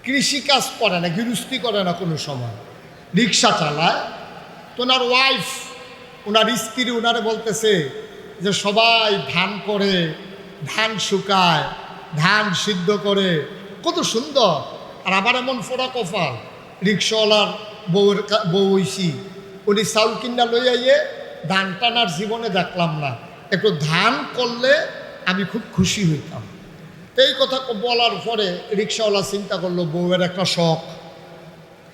কৃষিকাজ করে না, গৃহস্থী করে না, কোনো সময় রিক্সা চালায়। তো ওনার ওয়াইফ, ওনার স্ত্রী ওনারে বলতেছে যে সবাই ধান করে, ধান শুকায়, ধান সিদ্ধ করে, কত সুন্দর। আর আবার এমন ফোড়া কপাল, রিক্সাওয়ালার বউ হইছি, উনি চাউল কিনা লই আইয়ে ধান টানার জীবনে দেখলাম না। একটু ধান করলে আমি খুব খুশি হইতাম। এই কথা বলার পরে রিক্সাওয়ালা চিন্তা করলো বউয়ের একটা শখ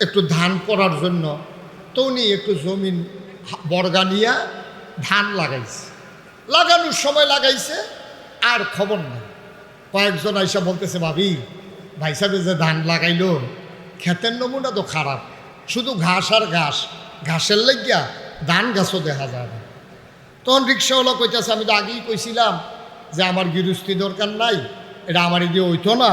একটু ধান করার জন্য। তো উনি একটু জমিন বর্গা নিয়ে ধান লাগাইছে। লাগানোর সময় লাগাইছে আর খবর নেই। কয়েকজন আইসা বলতেছে, ভাবি ভাই সাহেব যে ধান লাগাইলো, ক্ষেতের নমুনা তো খারাপ, শুধু ঘাস আর ঘাস, ঘাসের লাগিয়া ধান গাছও দেখা যায় না। তখন রিক্সাওয়ালা কইতেছে, আমি তো আগেই কইছিলাম যে আমার গৃহস্থী দরকার নাই, এটা আমার দিয়ে হইতো না,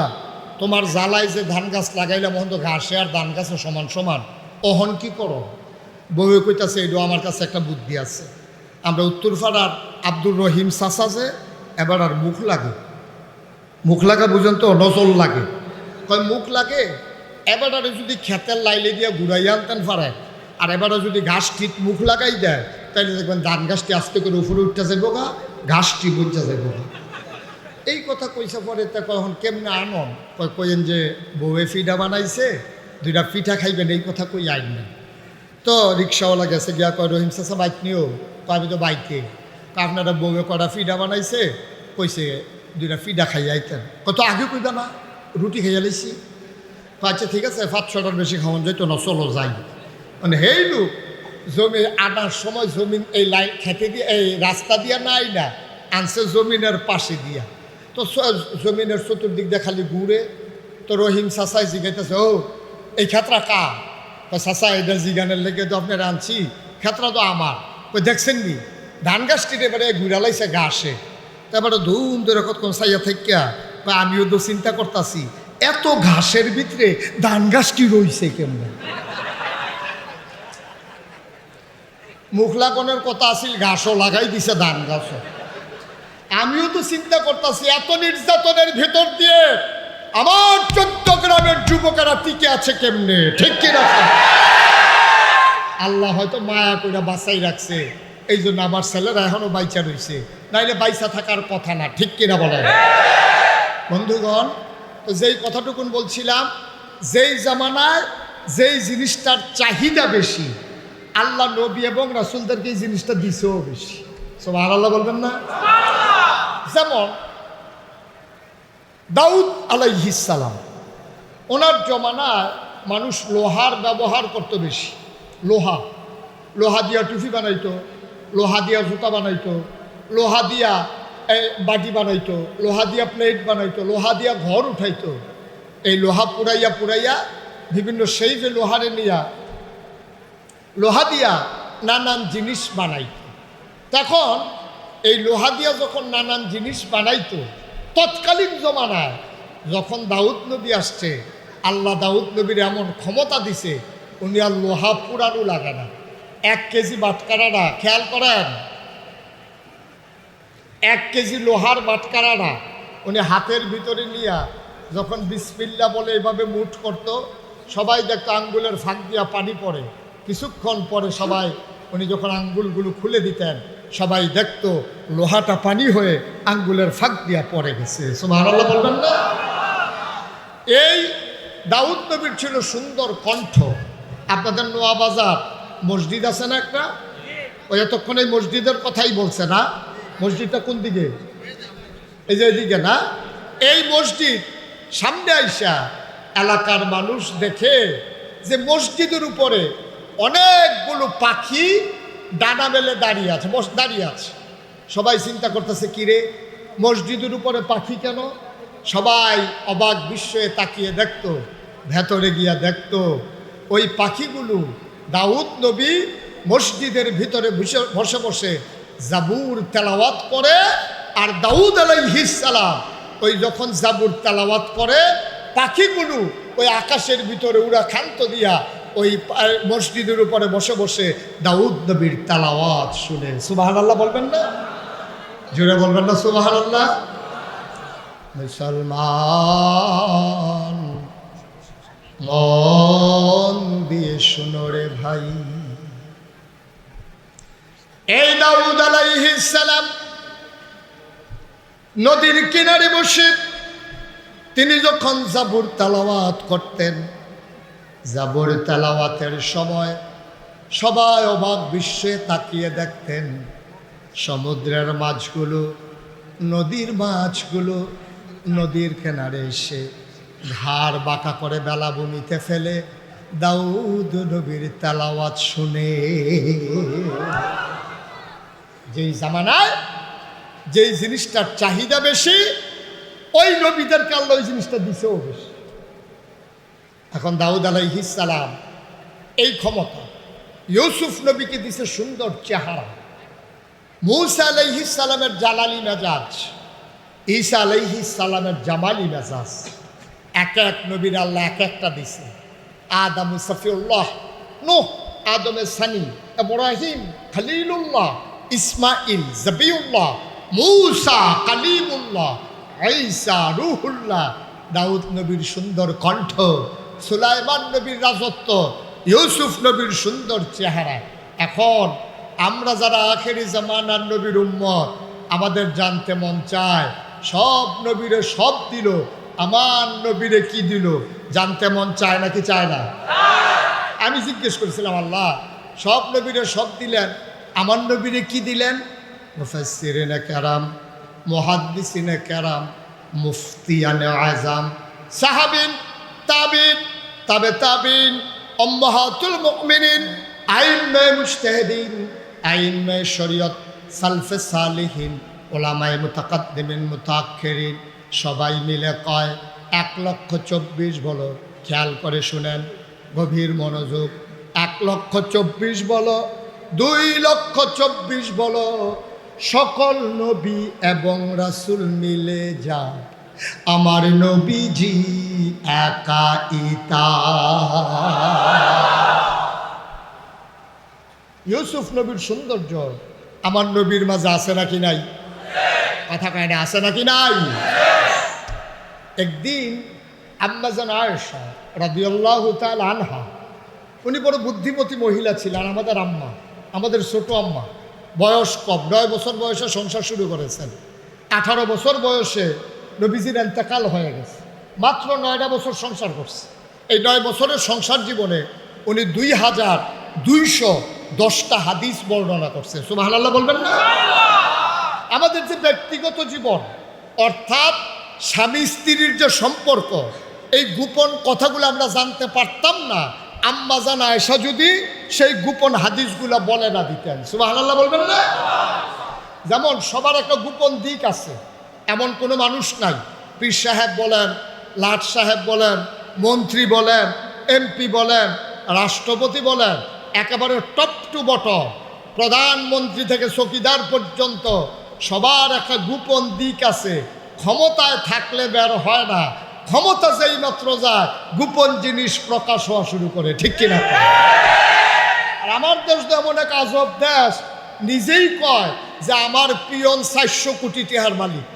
তোমার জ্বালায় যে ধান গাছ লাগাইলাম ওখান তো ঘাসে আর ধান গাছে সমান সমান, ওহন কি করো? বউয়ে কইতাছে, এটাও আমার কাছে একটা বুদ্ধি আছে। আমরা উত্তরপাড়ার আব্দুর রহিম চাচা যে, এবার আর মুখ লাগে, মুখ লাগা বুঝেন তো, নজল লাগে, কয় মুখ লাগে। এবারে যদি ক্ষেতের লাইলে দিয়ে ঘুরাইয়া আনতেন পারে, আর এবারে যদি ঘাসটি মুখ লাগাই দেয়, তাইলে দেখবেন ধান গাছটি আস্তে করে উপরে উঠতে যাইব গা, ঘাসটি বুঝতে যাইব গা। এই কথা কইসা পরে তা কখন কেমনে আনন, কইেন যে বউয়ে পিঠা বানাইছে, দুইটা পিঠা খাইবেন, এই কথা কই আইন না। তো রিক্সাওয়ালা গেছে গিয়া কয়, রহিম চাচা বাইক নিও? আমি তো বাইকে। আপনারা বউয়ে কটা পিঠা বানাইছে, কইছে দুইটা পিঠা খাই আইতেন। কত আগে কইবা না, রুটি খাইয়া লাইছি। আচ্ছা ঠিক আছে, 5-6টার বেশি খাওয়ান যাইতো না, চলো যাই। মানে হেই লোক জমি আনার সময় জমিন এই লাইন খেতে দিয়ে, এই রাস্তা দিয়া নাই না, আনছে জমিনের পাশে দিয়া। তো জমিনের চতুর্দিক দিয়ে খালি ঘুরে। তো রহিম চাচাই জিগাইতেছে, ও এই ক্ষেত্রা কা? তো চাচা এটা জিগানের লেগে তো আপনার আনছি, ক্ষেত্রা তো আমার। ওই দেখছেন নি ধান গাছটির এবারে ঘুরালাইছে ঘাসে। তারপরে ধুম ধরে কতক্ষণ চাইয়া থাকিয়া আমিও তো চিন্তা করতেছি, এত ঘাসের ভিতরে ধান গাছটি রইছে কেমন? মুখ লাগানোর কথা আসিল, ঘাসও লাগাই দিছে, ধান গাছও। আমিও তো চিন্তা করতেছি, এত নির্যাতনের ভেতর দিয়ে আমার 14 গ্রামের যুবকেরা টিকে আছে কেমনে, ঠিক কিনা? আল্লাহ হয়তো মায়া করে বাঁচাই রাখছে, এই জন্য আমার ছেলেরা এখনো বাইচা রয়েছে, নাইলে বাইচা থাকার কথা না, ঠিক কিনা বলেন? বন্ধুগণ, তো যেই কথাটুকুন বলছিলাম, যেই জামানায় যেই জিনিসটার চাহিদা বেশি, আল্লাহ নবী এবং রাসূলদেরকে এই জিনিসটা দিছেও বেশি। সুবহানাল্লাহ বলবেন না? যেমন দাউদ আলাইহিস সালাম, ওনার জমানায় মানুষ লোহার ব্যবহার করতো বেশি। লোহা দিয়া টুপি বানাইতো, লোহা দিয়া জুতা বানাইতো, লোহা দিয়া বাটি বানাইতো, লোহা দিয়া প্লেট বানাইতো, লোহা দিয়া ঘর উঠাইতো। এই লোহা পুরাইয়া বিভিন্ন সেই যে লোহারে নিয়া লোহা দিয়া নানান জিনিস বানাইতো। তখন এই লোহা দিয়া যখন নানান জিনিস বানাইতো, তৎকালীন জমানায় যখন দাউদ নবী আসছে, আল্লাহ দাউদ নবীর এমন ক্ষমতা দিছে, উনি আর লোহা পুরানো লাগে না। 1 কেজি বাটকারাটা খেয়াল করেন, 1 কেজি লোহার বাটকারাটা উনি হাতের ভিতরে নিয়া যখন বিসমিল্লাহ বলে এভাবে মুঠ করত, সবাই দেখতো আঙ্গুলের ফাঁক দিয়া পানি পড়ে। কিছুক্ষণ পরে সবাই, উনি যখন আঙ্গুলগুলো খুলে দিতেন, সবাই দেখতো লোহাটা পানি হয়ে আঙ্গুলের ফাঁক দিয়া পড়ে গেছে। সুবহানাল্লাহ বলবেন না? এই দাউদ নবীর ছিল সুন্দর কণ্ঠ। আপনাদের নোয়াবাজার মসজিদ আছে না একটা, ওই এতক্ষণ এই মসজিদের কথাই বলছে না? মসজিদটা কোন দিকে? এই যে এদিকে না? এই মসজিদ সামনে আইসা এলাকার মানুষ দেখে যে মসজিদের উপরে অনেকগুলো পাখি ডানা মেলে দাঁড়িয়ে আছে। সবাই চিন্তা করতেছে, কিরে মসজিদের উপরে পাখি কেন? সবাই অবাক বিস্ময়ে তাকিয়ে দেখতো, ভেতরে গিয়া দেখতো ওই পাখিগুলো দাউদ নবী মসজিদের ভিতরে বসে বসে জাবুর তেলাওয়াত করে। আর দাউদ আলাইহিস সালাম ওই যখন জাবুর তেলাওয়াত করে, পাখিগুলো ওই আকাশের ভিতরে উড়া খান্ত দিয়া ওই মসজিদের উপরে বসে বসে দাউদ নবীর তেলাওয়াত শুনে। সুবহানাল্লাহ বলবেন না? জোরে বলবেন না সুবহানাল্লাহ? মুসলমান মন দিয়ে শোনো রে ভাই, এই দাউদ আলাইহিস সালাম নদীর কিনারে বসে তিনি যখন জাবুর তেলাওয়াত করতেন, জাবুর তেলাওয়াতের সময় সবাই অবাক বিস্ময়ে তাকিয়ে দেখতেন সমুদ্রের মাছগুলো, নদীর মাছগুলো নদীর কিনারে এসে ঘাড় বাঁকা করে বেলাভূমিতে ফেলে দাউদ নবীর তেলাওয়াত শুনে। যেই জামানায় যেই জিনিসটার চাহিদা বেশি, ওই নবীদেরকে আল্লাহ ওই জিনিসটা দিছেও বেশি। এখন দাউদ আলাইহিস সালাম এই ক্ষমতা, ইউসুফ নবীকে দিছে সুন্দর চেহারা, মূসা আলাইহিস সালামের জালালি মেজাজ, ঈসা আলাইহিস সালামের জামালি মেজাজ, এক এক নবীর আল্লাহ এক একটা দিছে। আদম সফিউল্লাহ, নূহ আদমের সানি, ইব্রাহিম খলিলুল্লাহ, ইসমাইল জবিউল্লাহ, মূসা কালিমুল্লাহ, ঈসা রূহুল্লাহ, দাউদ নবীর সুন্দর কণ্ঠ, সুলাইমান নবীর রাজত্ব, ইউসুফ নবীর সুন্দর চেহারা। এখন আমরা যারা আখেরি জামানার নবীর উম্মত, আমাদের জানতে মন চায় সব নবীরে সব দিল, আমার নবীরে কি দিল জানতে মন চায় নাকি চায় না? আমি জিজ্ঞেস করেছিলাম, আল্লাহ সব নবীরে সব দিলেন, আমার নবীরে কি দিলেন? মুফাসসিরিনে কেরাম, মুহাদ্দিসিনে কেরাম, মুফতিয়ানে আযম, সাহাবিন, তাবিন, তাবে তাবিন, উম্মাহাতুল মুমিনিন, আইম্মায়ে মুজতাহিদিন, আইম্মায়ে শরীয়ত, সালফে সালিহিন, উলামায়ে মুতাকাদ্দিমিন মুতাআখিরিন, সবাই মিলে কয় 1,24,000 বলো। খেয়াল করে শুনেন, গভীর মনোযোগ। 1,24,000 বলো, 2,24,000 বলো, সকল নবী এবং রাসূল মিলে যা আমার নবীজি একা ইতা। ইউসুফ নবীর সৌন্দর্য আমার নবীর মাঝে আছে নাকি নাই? কথা কয় না, আছে নাকি নাই? একদিন আম্মাজান আয়েশা রাদিয়াল্লাহু তাআলা আনহা, উনি বড় বুদ্ধিমতী মহিলা ছিলেন, আমাদের আম্মা, আমাদের ছোট আম্মা, বয়স কম, 9 বছর বয়সে সংসার শুরু করেছেন। 18 বছর বয়সে নবীজির ইন্তেকাল হয়ে গেছে, মাত্র 9টা বছর সংসার করছে। এই 9 বছরের সংসার জীবনে উনি 2,210টা হাদিস বর্ণনা করছে। সুবহানাল্লাহ বলবেন না? আমাদের যে ব্যক্তিগত জীবন, অর্থাৎ স্বামী স্ত্রীর যে সম্পর্ক, এই গোপন কথাগুলো আমরা জানতে পারতাম না আম্মা জান আয়েশা যদি সেই গোপন হাদিসগুলো বলে না দিতেন। সুবহানাল্লাহ বলবেন না? যেমন সবার একটা গোপন দিক আছে, এমন কোনো মানুষ নাই। পীর সাহেব বলেন, লাট সাহেব বলেন, মন্ত্রী বলেন, এমপি বলেন, রাষ্ট্রপতি বলেন, একেবারে টপ টু বটম, প্রধানমন্ত্রী থেকে চৌকিদার পর্যন্ত সবার একটা গোপন দিক আছে। ক্ষমতায় থাকলে বের হয় না, ক্ষমতা যেই মাত্র যায় গোপন জিনিস প্রকাশ হওয়া শুরু করে। ঠিক কিনা? আর আমার দেশ তো এমন এক আজব দেশ, নিজেই কয় যে আমার পিয়ন 400 কোটি টাকার মালিক।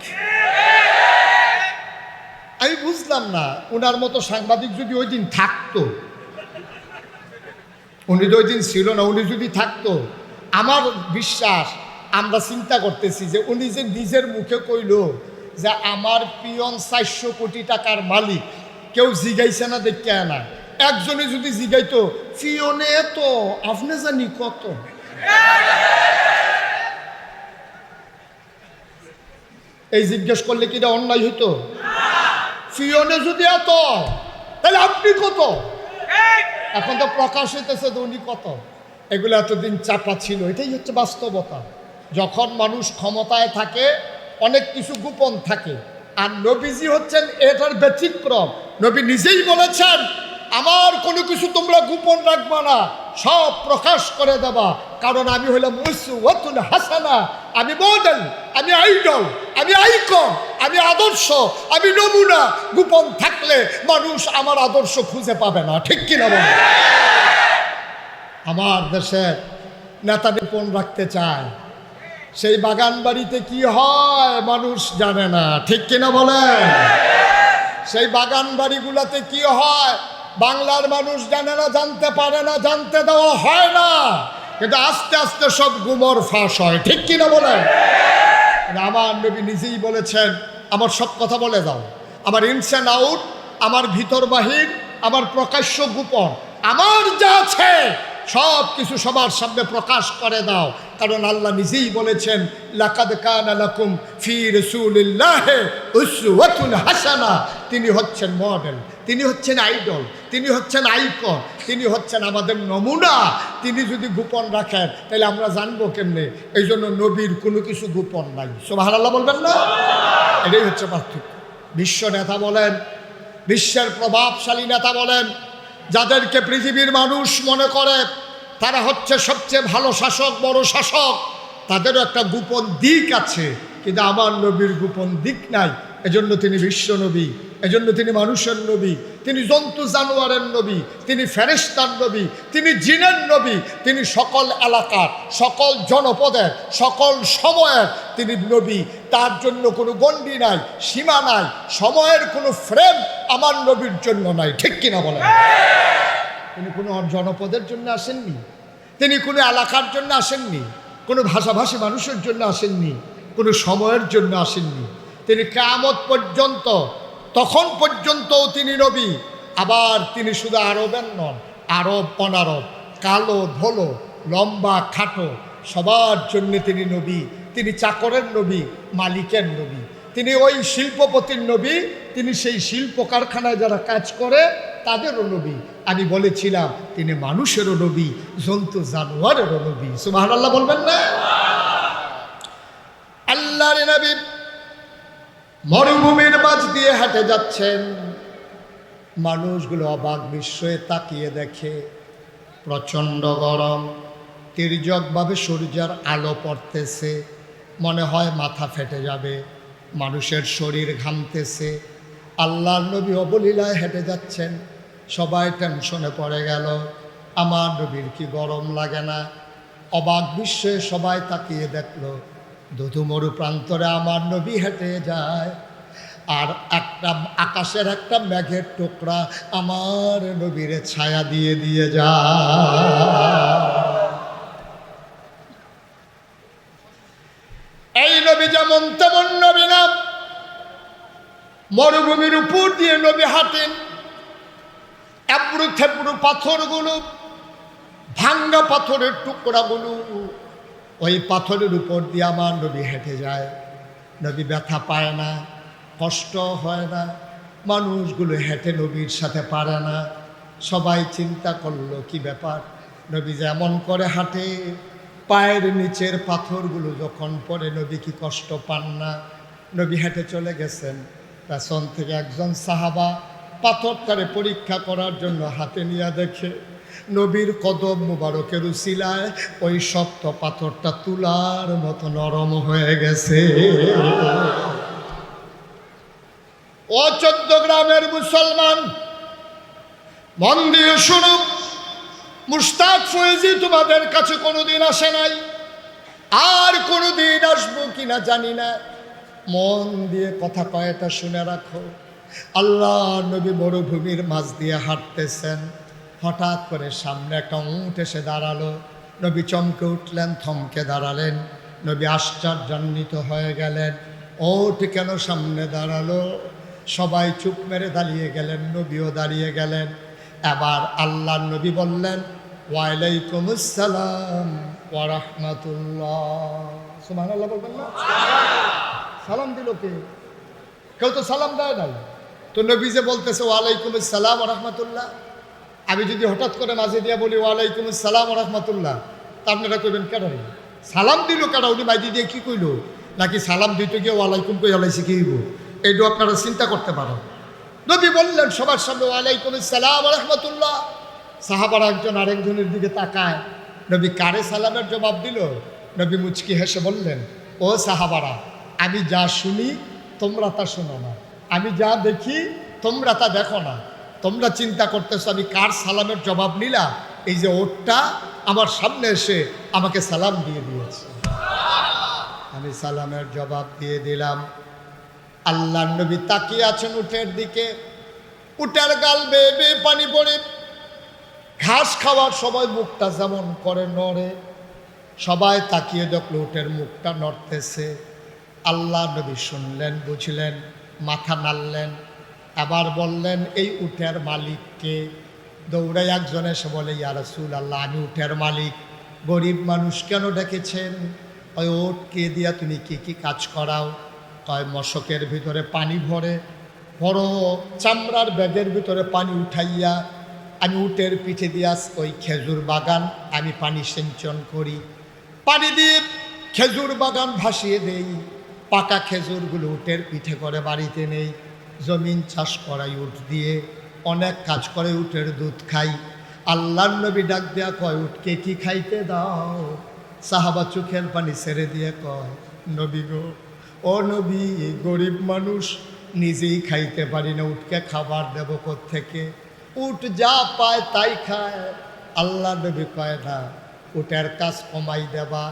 আমি বুঝলাম না, ওনার মতো সাংবাদিক যদি ওই দিন থাকতো, উনি তো ওই দিন ছিল না, উনি যদি থাকতো, আমার বিশ্বাস, আমরা চিন্তা করতেছি যে উনি যে নিজের মুখে কইল যে আমার পিয়ন 400 কোটি টাকার মালিক, কেউ জিগাইছে না দেখে না। একজনে যদি জিগাইতো পিয়নে এত, আপনি জানি কত, এই জিজ্ঞেস করলে কি এটা অন্যায় হইতো? পিয়নে যদি এত, তাহলে আপনি কত? এখন তো প্রকাশ হইতেছে তো উনি কত। এগুলো এতদিন চাপা ছিল, এটাই হচ্ছে বাস্তবতা। যখন মানুষ ক্ষমতায় থাকে অনেক কিছু গোপন থাকে, আর নবীজি হচ্ছেন এটার ব্যতিক্রম। নবী নিজেই বলেছেন, আমার কোনো কিছু তোমরা গোপন রাখবা না, সব প্রকাশ করে দেবা, কারণ আমি হইলাম উসওয়াতুন হাসানা, আমি মডেল, আমি আইডল, আমি আইকন, আমি আদর্শ, আমি নমুনা। গোপন থাকলে মানুষ আমার আদর্শ খুঁজে পাবে না। ঠিক কিনা বলে? আমার দেশের নেতা গোপন রাখতে চায়, সেই বাগান বাড়িতে কি হয় মানুষ জানে না। ঠিক কিনা বলেন? সেই বাগান বাড়িগুলাতে কি হয় বাংলার মানুষ জানে না, জানতে পারে না, জানতে দেওয়া হয় না, কিন্তু আস্তে আস্তে সব গুমর ফাঁস হয়। ঠিক কিনা বলেন? আমার নবী নিজেই বলেছেন, আমার সব কথা বলে দাও, আমার ইনস অ্যান্ড আউট, আমার ভিতর বাহির, আমার প্রকাশ্য গোপন, আমার যা আছে সব কিছু সবার সামনে প্রকাশ করে দাও। কারণ আল্লাহ নিজেই বলেছেন, লাকাদ কানা লাকুম ফি রাসূলিল্লাহি উসওয়াতুন হাসানা। তিনি হচ্ছেন মডেল, তিনি হচ্ছেন আইডল, তিনি হচ্ছেন আইকন, তিনি হচ্ছেন আমাদের নমুনা। তিনি যদি গোপন রাখেন তাহলে আমরা জানবো কেমনে? এই জন্য নবীর কোনো কিছু গোপন নাই। সুবহানাল্লাহ বলবেন না? এটাই হচ্ছে পার্থক্য। বিশ্ব নেতা বলেন, বিশ্বের প্রভাবশালী নেতা বলেন, যাদেরকে পৃথিবীর মানুষ মনে করে তারা হচ্ছে সবচেয়ে ভালো শাসক, বড় শাসক, তাদেরও একটা গোপন দিক আছে, কিন্তু আমার নবীর গোপন দিক নাই। এজন্য তিনি বিশ্ব নবী, এজন্য তিনি মানুষের নবী, তিনি জন্তু জানোয়ারের নবী, তিনি ফেরেশতার নবী, তিনি জিনের নবী, তিনি সকল এলাকার, সকল জনপদের, সকল সময়ের তিনি নবী। তার জন্য কোনো গণ্ডি নাই, সীমা নাই, সময়ের কোনো ফ্রেম আমার নবীর জন্য নাই। ঠিক কিনা বলেন? তিনি কোনো জনপদের জন্য আসেননি, তিনি কোনো এলাকার জন্য আসেননি, কোনো ভাষাভাষী মানুষের জন্য আসেননি, কোনো সময়ের জন্য আসেননি। তিনি কিয়ামত পর্যন্ত, তখন পর্যন্তও তিনি নবী। আবার তিনি শুধু আরবের নন, আরব অনারব, কালো ধলো, লম্বা খাটো, সবার জন্য তিনি নবী। তিনি চাকরের নবী, মালিকের নবী, তিনি ওই শিল্পপতির নবী, তিনি সেই শিল্প কারখানায় যারা কাজ করে তাদেরও নবী। আমি বলেছিলাম তিনি মানুষেরও নবী, জন্তু জানোয়ারেরও নবী। সুবহানাল্লাহ বলবেন না? আল্লাহর নবী মরুভূমির মাঝ দিয়ে হেঁটে যাচ্ছেন, মানুষগুলো অবাক বিস্ময়ে তাকিয়ে দেখে প্রচণ্ড গরম, তির্যকভাবে সূর্যের আলো পড়তেছে, মনে হয় মাথা ফেটে যাবে, মানুষের শরীর ঘামতেছে। আল্লাহর নবী অবলীলায় হেঁটে যাচ্ছেন, সবাই টেনশনে পড়ে গেল, আমার নবীর কি গরম লাগে না? অবাক বিস্ময়ে সবাই তাকিয়ে দেখলো, ধুধু মরু প্রান্তরে আমার নবী হেঁটে যায়, আর একটা আকাশের একটা মেঘের টুকরা আমার নবীর ছায়া দিয়ে দিয়ে যায়। এই নবী যেমন তেমন নবী না। মরুভূমির উপর দিয়ে নবী হাঁটেন, এবড়ো থেবড়ো পাথরগুলো, ভাঙ্গা পাথরের টুকরাগুলো, ওই পাথরের উপর দিয়ে আমার নবী হেঁটে যায়। নবী ব্যথা পায় না, কষ্ট হয় না, মানুষগুলো হেঁটে নবীর সাথে পারে না। সবাই চিন্তা করলো কি ব্যাপার, নবী যেমন করে হাঁটে, পায়ের নিচের পাথরগুলো যখন পড়ে নবী কি কষ্ট পান না? নবী হেঁটে চলে গেছেন, পেছন থেকে একজন সাহাবা পাথরটারে পরীক্ষা করার জন্য হাতে নিয়ে দেখে নবীর কদম মুবারকের উসিলায় ওই শক্ত পাথরটা তুলার মতো নরম হয়ে গেছে। ও 14 গ্রামের মুসলমান, মন দিয়ে শুনো, মুশতাক ফয়েজি তোমাদের কাছে কোনোদিন আসে নাই, আর কোনোদিন আসবো কিনা জানি না। মন দিয়ে কথা কয়টা শুনে রাখো। আল্লাহ নবী মরুভূমির মাঝ দিয়ে হাঁটতেছেন, হঠাৎ করে সামনে একটা উট এসে দাঁড়ালো। নবী চমকে উঠলেন, থমকে দাঁড়ালেন। নবী আশ্চর্যান্বিত হয়ে গেলেন, ওট কেন সামনে দাঁড়ালো? সবাই চুপ মেরে দাঁড়িয়ে গেলেন, নবীও দাঁড়িয়ে গেলেন। এবার আল্লাহ নবী বললেন, ওয়ালাইকুম আসসালাম ওয়া রাহমাতুল্লাহ। সুবহানাল্লাহ বলবেন না? সালাম দিল কে? কেউ তো সালাম দেয় নাই। তো নবী যে বলতেছে ওয়ালাইকুম আসসালাম ওয়া রাহমাতুল্লাহ, আমি যদি হঠাৎ করে মাঝে দিয়ে বলি ওয়ালাইকুম আসসালাম ওয়া রাহমাতুল্লাহ, তা আপনারা কইবেন কেন সালাম দিল কেন? উনি মাঝে দিয়ে কি কইল? নাকি সালাম দিতে গিয়ে ওয়ালাইকুম কই আলাইছি কি হইব? এইটু আপনারা চিন্তা করতে পারেন। নবী বললেন সবার সামনে ওয়ালাইকুম আসসালাম ওয়া রাহমাতুল্লাহ। সাহাবারা একজন আরেকজনের দিকে তাকায়, নবী কারে সালামের জবাব দিল? নবী মুচকি হেসে বললেন, ও সাহাবারা, আমি যা শুনি তোমরা তা শোনো না, আমি যা দেখি তোমরা তা দেখো না। তোমরা চিন্তা করতেছো আমি কার সালামের জবাব নিলাম? এই যে ওটটা আমার সামনে এসে আমাকে সালাম দিয়ে দিয়েছে, আমি সালামের জবাব দিয়ে দিলাম। আল্লাহর নবী তাকিয়ে আছেন উটের দিকে, উটের গাল বেয়ে বেয়ে পানি পড়ে, ঘাস খাওয়ার সময় মুখটা যেমন করে নড়ে, সবাই তাকিয়ে দেখলো উটের মুখটা নড়তেছে। আল্লাহ নবী শুনলেন, বুঝলেন, মাথা নাড়লেন, আবার বললেন এই উটের মালিককে। দৌড়ে একজন এসে বলে, ইয়া রাসূলুল্লাহ, আমি উটের মালিক। গরিব মানুষ কেন ডেকেছেন? ওই উটকে দিয়া তুমি কি কি কাজ করাও? কয় মশকের ভিতরে পানি ভরে, বড় চামড়ার ব্যাগের ভিতরে পানি উঠাইয়া আমি উটের পিঠে দিয়া ওই খেজুর বাগান আমি পানি সিঞ্চন করি, পানি দিয়ে খেজুর বাগান ভাসিয়ে দেই, পাকা খেজুরগুলো উটের পিঠে করে বাড়িতে নেই, জমিন চাষ করাই উট দিয়ে, অনেক কাজ করে উটের দুধ খাই। আল্লাহর নবী ডাক দেয়া কয়, উটকে কি খাইতে দাও? সাহাবা চোখের পানি ছেড়ে দিয়ে কয়, নবী গো, ও নবী, গরিব মানুষ, নিজেই খাইতে পারি না, উটকে খাবার দেব কোত্থেকে? উট যা পায় তাই খায়। আল্লাহ নবী কয় না, উটের কাজ কমাই দেবা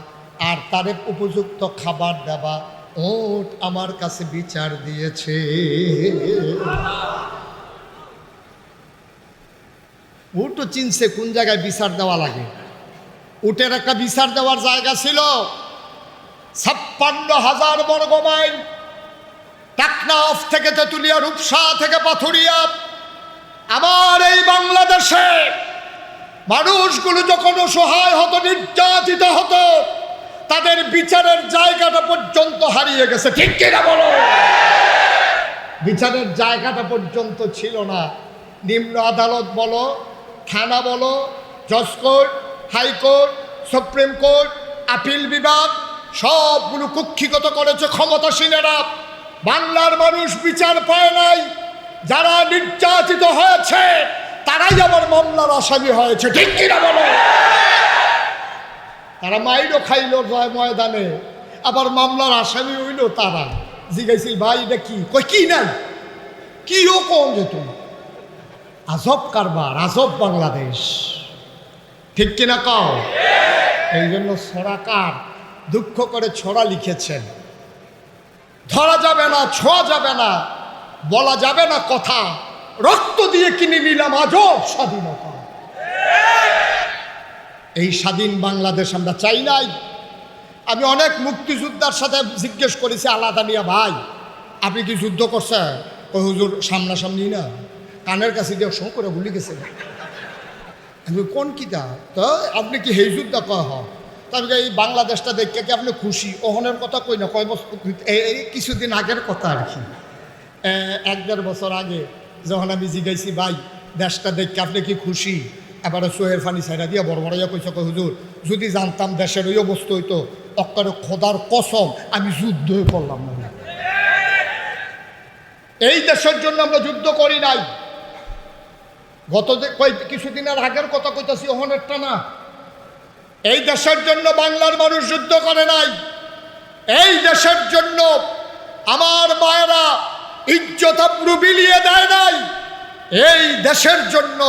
আর তারে উপযুক্ত খাবার দেবা। উট আমার কাছে বিচার দিয়েছে। উটও চিনছে কোন জায়গায় বিচার দেওয়া লাগে। উটের একটা বিচার দেওয়ার জায়গা ছিল 56,000 বর্গ মাইল, টেকনাফ থেকে তেঁতুলিয়া, রূপসা থেকে পাথুরিয়া। আমার এই বাংলাদেশে মানুষগুলো যখন অসহায় হতো, নির্যাতিত হতো, তাদের বিচারের জায়গাটা পর্যন্ত হারিয়ে গেছে, ঠিক কিনা বলো? বিচারের জায়গাটা পর্যন্ত ছিল না। নিম্ন আদালত বলো, থানা বলো, জজ court, high court, supreme court, appeal বিভাগ, সবগুলো কুক্ষিগত করেছে ক্ষমতাসীনেরা। বাংলার মানুষ বিচার পায় নাই। যারা নির্যাতিত হয়েছে তারাই আবার মামলার আসামি হয়েছে, ঠিক কিনা বলো? তারা মাইরও খাইল জয় ময়দানে, আবার মামলার আসামি হইল তারা। জিজ্ঞাসি, ভাই এটা কি? কই কি নাই, কিও কোন যেত। আজব কারবার, আজব বাংলাদেশ, ঠিক কিনা কও? এই জন্য ছড়াকার দুঃখ করে ছড়া লিখেছেন, ধরা যাবে না, ছোঁয়া যাবে না, বলা যাবে না কথা, রক্ত দিয়ে কিনে নিলাম আজব স্বাধীনতা। এই স্বাধীন বাংলাদেশ আমরা চাই নাই। আমি অনেক মুক্তিযোদ্ধার সাথে জিজ্ঞেস করেছি আলাদা নিয়ে, ভাই আপনি কি যুদ্ধ করছেন? ওই হুজুর সামনাসামনি না, কানের কাছে দিয়ে শো করে ভুলে গেছে। আমি কোন কিতা? তো আপনি কি হেই যুদ্ধ কয়? হ। তবে এই বাংলাদেশটা দেখে কি আপনি খুশি? ওহনের কথা কই না, কয় বছর, এই কিছুদিন আগের কথা আর কি, 1-1.5 বছর আগে যখন আমি জিজ্ঞাসি, ভাই দেশটা দেখে আপনি কি খুশি? এবারে সোহের ফানি সাইডা দিয়া বড় বড়িয়া কইছে, হুজুর যদি জানতাম দেশের ওই অবস্থা হইতো, অক্কারে খোদার কসম আমি যুদ্ধ করলাম না। এই দেশের জন্য আমরা যুদ্ধ করি নাই। গত কিছুদিনের আগের কথা কইতাছি, ওহনেরটা না। এই দেশের জন্য বাংলার মানুষ যুদ্ধ করে নাই। এই দেশের জন্য আমার মায়েরা ইজ্জত আবরু বিলিয়ে দেয় নাই। এই দেশের জন্য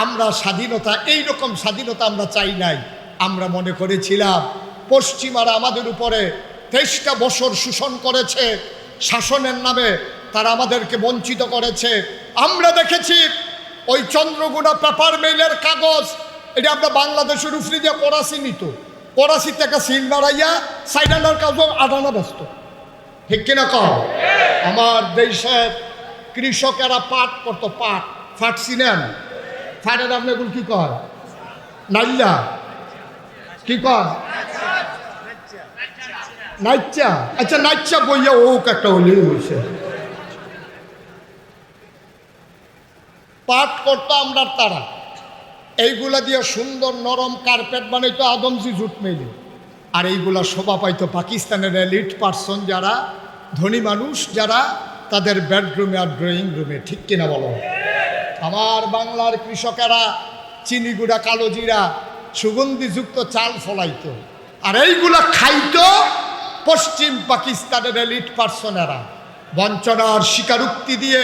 আমরা স্বাধীনতা, এইরকম স্বাধীনতা আমরা চাই নাই। আমরা মনে করেছিলাম পশ্চিমারা আমাদের উপরে 23টা বছর শোষণ করেছে, শাসনের নামে তারা আমাদেরকে বঞ্চিত করেছে। আমরা দেখেছি ওই চন্দ্রগুনা পেপার মেইলের কাগজ, এটা আমরা বাংলাদেশের উপরে দিয়ে করাচি নিত, করাচি থেকে সিল মারাইয়া সাইডানার কাজও আটানা ব্যস্ত, ঠিক কিনা কও? আমার দেশের কৃষকেরা পাট করতো, ফাট চিনেন? ফাটের আপনি এগুলো কি কয়? নাইল্লা কি কয়? নাইচা। আচ্ছা, নাইচা বইয়া ওক একটা হলেই হয়েছে। পাট করতো আমরা, তারা এইগুলা দিয়ে সুন্দর নরম কার্পেট বানাইতো আদমজি জুট মেলে। আর এইগুলা শোভা পাইতো পাকিস্তানের এলিট পার্সন, যারা ধনী মানুষ, যারা তাদের বেডরুমে আর ড্রয়িং রুমে, ঠিক কিনা বলো? আমার বাংলার কৃষকেরা চিনি গুঁড়া, কালো জিরা, সুগন্ধিযুক্ত চাল ফলাইতো, আর এইগুলা খাইতো পশ্চিম পাকিস্তানের এলিট পার্সনেরা। বঞ্চনার স্বীকারোক্তি দিয়ে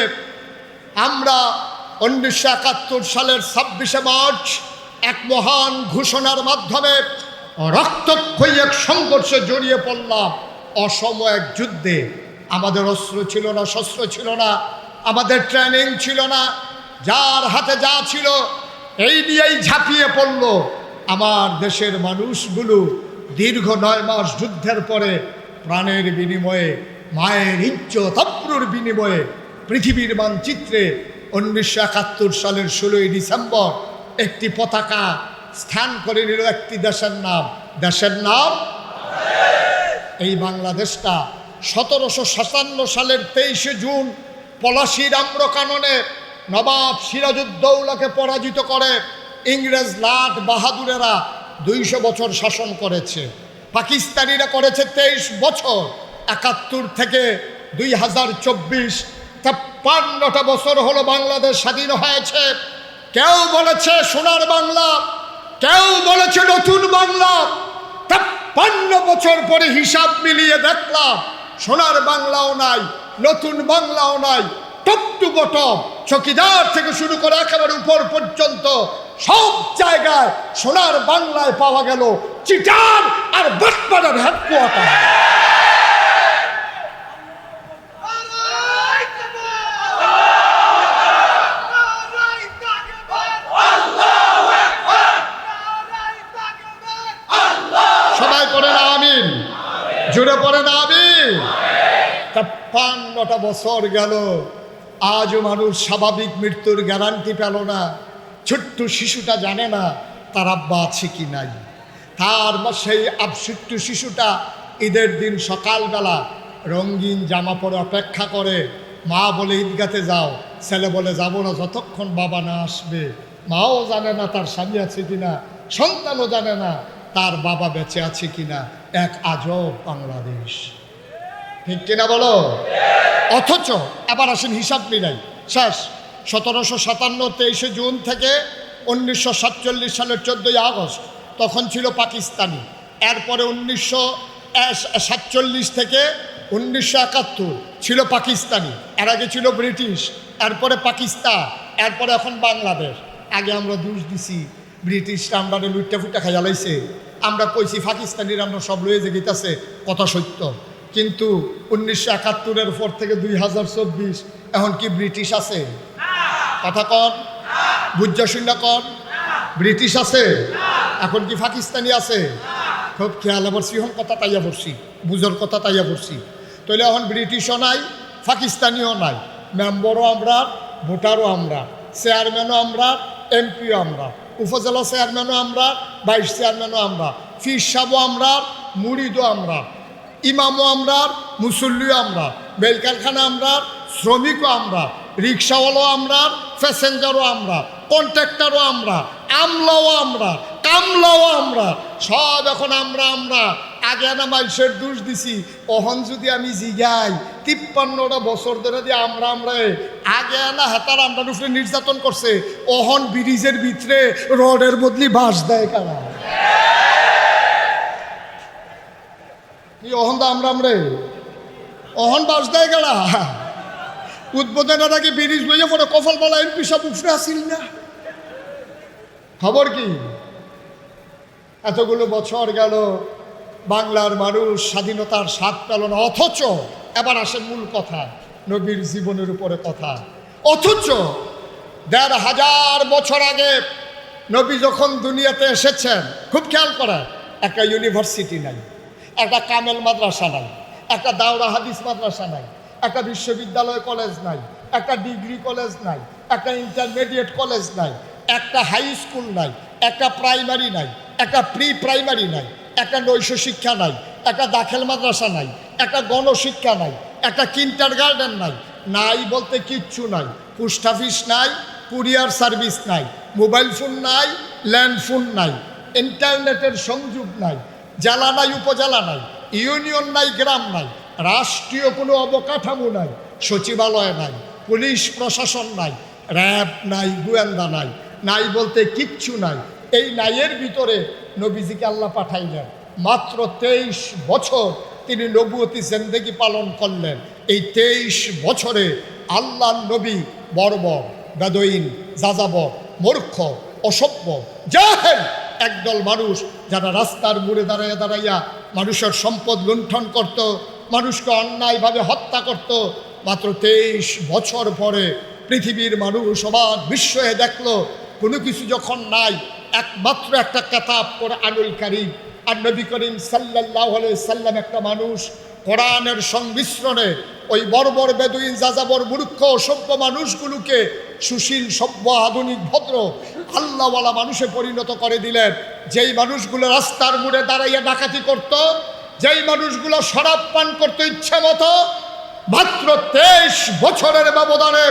আমরা 1971 সালের 26শে মার্চ এক মহান ঘোষণার মাধ্যমে রক্তক্ষয়ী এক সংঘর্ষে জড়িয়ে পড়লাম, অসম এক যুদ্ধে। আমাদের অস্ত্র ছিল না, শস্ত্র ছিল না, আমাদের ট্রেনিং ছিল না, যার হাতে যা ছিল এই নিয়েই ঝাঁপিয়ে পড়ল। আমার দেশের মানুষগুলো দীর্ঘ 9 মাস যুদ্ধের পরে প্রাণের বিনিময়ে, মায়ের ইজ্জত আবরুর বিনিময়ে পৃথিবীর মানচিত্রে 1971 সালের 16ই ডিসেম্বর একটি পতাকা স্থান করে নিল একটি দেশের নাম। দেশের নাম এই বাংলাদেশটা 1757 সালের 23শে জুন পলাশীর আম্রকাননে নবাব সিরাজউদ্দৌলাকে পরাজিত করে ইংরেজ লাট বাহাদুরেরা 200 বছর শাসন করেছে। পাকিস্তানিরা করেছে 23 বছর। 71 থেকে 2024 53টা বছর হলো বাংলাদেশ স্বাধীন হয়েছে। কেউ বলেছে সোনার বাংলা, কেউ বলেছে নতুন বাংলা। 53 বছর পরে হিসাব মিলিয়ে দেখলাম সোনার বাংলাও নাই, নতুন বাংলাও নাই। টপ টু বটম, চকিদার থেকে শুরু করে একেবারে উপর পর্যন্ত সব জায়গায় সোনার বাংলায় পাওয়া গেল চিটার আর বাটপাড়ার হেডকোয়ার্টার। সবাই পড়ে না আমিন, জুড়ে পড়ে না আমিন। 53টা বছর গেল, আজও মানুষ স্বাভাবিক মৃত্যুর গ্যারান্টি পেল না। ছোট্ট শিশুটা জানে না তার আব্বা আছে কি নাই। তার সেই ছোট্ট শিশুটা ঈদের দিন সকালবেলা রঙিন জামা পরে অপেক্ষা করে। মা বলে ঈদগাতে যাও, ছেলে বলে যাব না যতক্ষণ বাবা না আসবে। মাও জানে না তার স্বামী আছে কিনা, সন্তানও জানে না তার বাবা বেঁচে আছে কিনা। এক আজব বাংলাদেশ, ঠিক কিনা বলো? অথচ এবার আসেন হিসাব মিলাই। শেষ 1757 23শে জুন থেকে 1947 সালের 14ই আগস্ট তখন ছিল পাকিস্তানি। এরপরে 1947 থেকে 1971 ছিল পাকিস্তানি। এর আগে ছিল ব্রিটিশ, এরপরে পাকিস্তান, এরপরে এখন বাংলাদেশ। আগে আমরা দোষ দিছি ব্রিটিশরা আমরা লুটটা ফুটটা খাইয়া লাইছে, আমরা কইছি পাকিস্তানিরা আমরা সব লয়ে যে গেতাছে, কথা সত্য। কিন্তু 1971-এর পর থেকে 2024 এখন কি ব্রিটিশ আছে? কথা কন, বুঝা শুননা কন। ব্রিটিশ আছে? এখন কি পাকিস্তানি আছে? খুব খেয়াল পড়ছি, এখন কথা তাইয়া পড়ছি, বুঝার কথা তাইয়া পড়ছি। তাহলে এখন ব্রিটিশও নাই, পাকিস্তানিও নাই। মেম্বারও আমরা, ভোটারও আমরা, চেয়ারম্যানও আমরা, এমপিও আমরা, উপজেলা চেয়ারম্যানও আমরা, ভাইস চেয়ারম্যানও আমরা, ফির সাহেবও আমরা, মুরিদও আমরা, ইমামও আমরা, মুসল্লিও আমরা, বেল কারখানা আমরা, শ্রমিকও আমরা, রিক্সাওয়ালাও আমরা, প্যাসেঞ্জারও আমরা, কন্ট্রাক্টরও আমরা, আমলাও আমরা, কামলাও আমরা, সব এখন আমরা আমরা। আগে না মানুষের দোষ দিছি, অহন যদি আমি জিগাই 53টা বছর ধরে দিয়ে আমরা আমরা আগে না হেতার আমরা উপরে নির্যাতন করছে, অহন ব্রিজের ভিতরে রডের বদলি বাঁশ দেয় কারা? কি অহন দা আমরা আমরা অহন বাস দেয় গেলা? উদ্বোধনের আগে ব্রিজ লইয়া পরে কফল বলা এমপি সব উফরে আসিল না। খবর কি? এতগুলো বছর গেল, বাংলার মানুষ স্বাধীনতার স্বাদ পেল না। অথচ এবার আসে মূল কথা, নবীর জীবনের উপরে কথা। অথচ 1500 বছর আগে নবী যখন দুনিয়াতে এসেছেন, খুব খেয়াল করেন, একটা ইউনিভার্সিটি নাই, একটা কামেল মাদ্রাসা নাই, একটা দাওরা হাদিস মাদ্রাসা নাই, একটা বিশ্ববিদ্যালয় কলেজ নাই, একটা ডিগ্রি কলেজ নাই, একটা ইন্টারমিডিয়েট কলেজ নাই, একটা হাই স্কুল নাই, একটা প্রাইমারি নাই, একটা প্রি প্রাইমারি নাই, একটা নৈশ শিক্ষা নাই, একটা দাখিল মাদ্রাসা নাই, একটা গণশিক্ষা নাই, একটা কিন্টার গার্ডেন নাই। নাই বলতে কিচ্ছু নাই। পোস্ট অফিস নাই, কুরিয়ার সার্ভিস নাই, মোবাইল ফোন নাই, ল্যান্ড ফোন নাই, ইন্টারনেটের সংযোগ নাই, জেলা নাই, উপজেলা নাই, ইউনিয়ন নাই, গ্রাম নাই, রাষ্ট্রীয় কোনো অবকাঠামো নাই, সচিবালয় নাই, পুলিশ প্রশাসন নাই, র্যাব নাই, গোয়েন্দা নাই। নাই বলতে কিচ্ছু নাই। এই নাইয়ের ভিতরে নবীজিকে আল্লাহ পাঠাইলেন। মাত্র 23 বছর তিনি নবুয়তি জিন্দেগি পালন করলেন। এই 23 বছরে আল্লাহ নবী বর্বর, বেদইন, যাযাবর, মূর্খ, অসভ্য, জাহেল একদল মানুষ যারা রাস্তার মোড়ে দাঁড়াইয়া দাঁড়াইয়া মানুষের সম্পদ লুণ্ঠন করত, মানুষকে অন্যায়ভাবে হত্যা করত, মাত্র 23 বছর পরে পৃথিবীর মানুষ অবাক বিস্ময়ে দেখলো কোনো কিছু যখন নাই, একমাত্র একটা কিতাব কোরআনুল কারীম, আর নবী করিম সাল্লাল্লাহু আলাইহি সাল্লাম একটা মানুষ কোরআনের সংমিশ্রণে ওই বর্বর বেদুইন যাযাবর মূর্খ সভ্য মানুষগুলোকে সুশীল সভ্য আধুনিক ভদ্র আল্লাহওয়ালা মানুষে পরিণত করে দিলেন। যেই মানুষগুলো রাস্তার মোড়ে দাঁড়াইয়া ডাকাতি করত, যেই মানুষগুলো শরাব পান করতো ইচ্ছা মতো, মাত্র 23 বছরের ব্যবধানে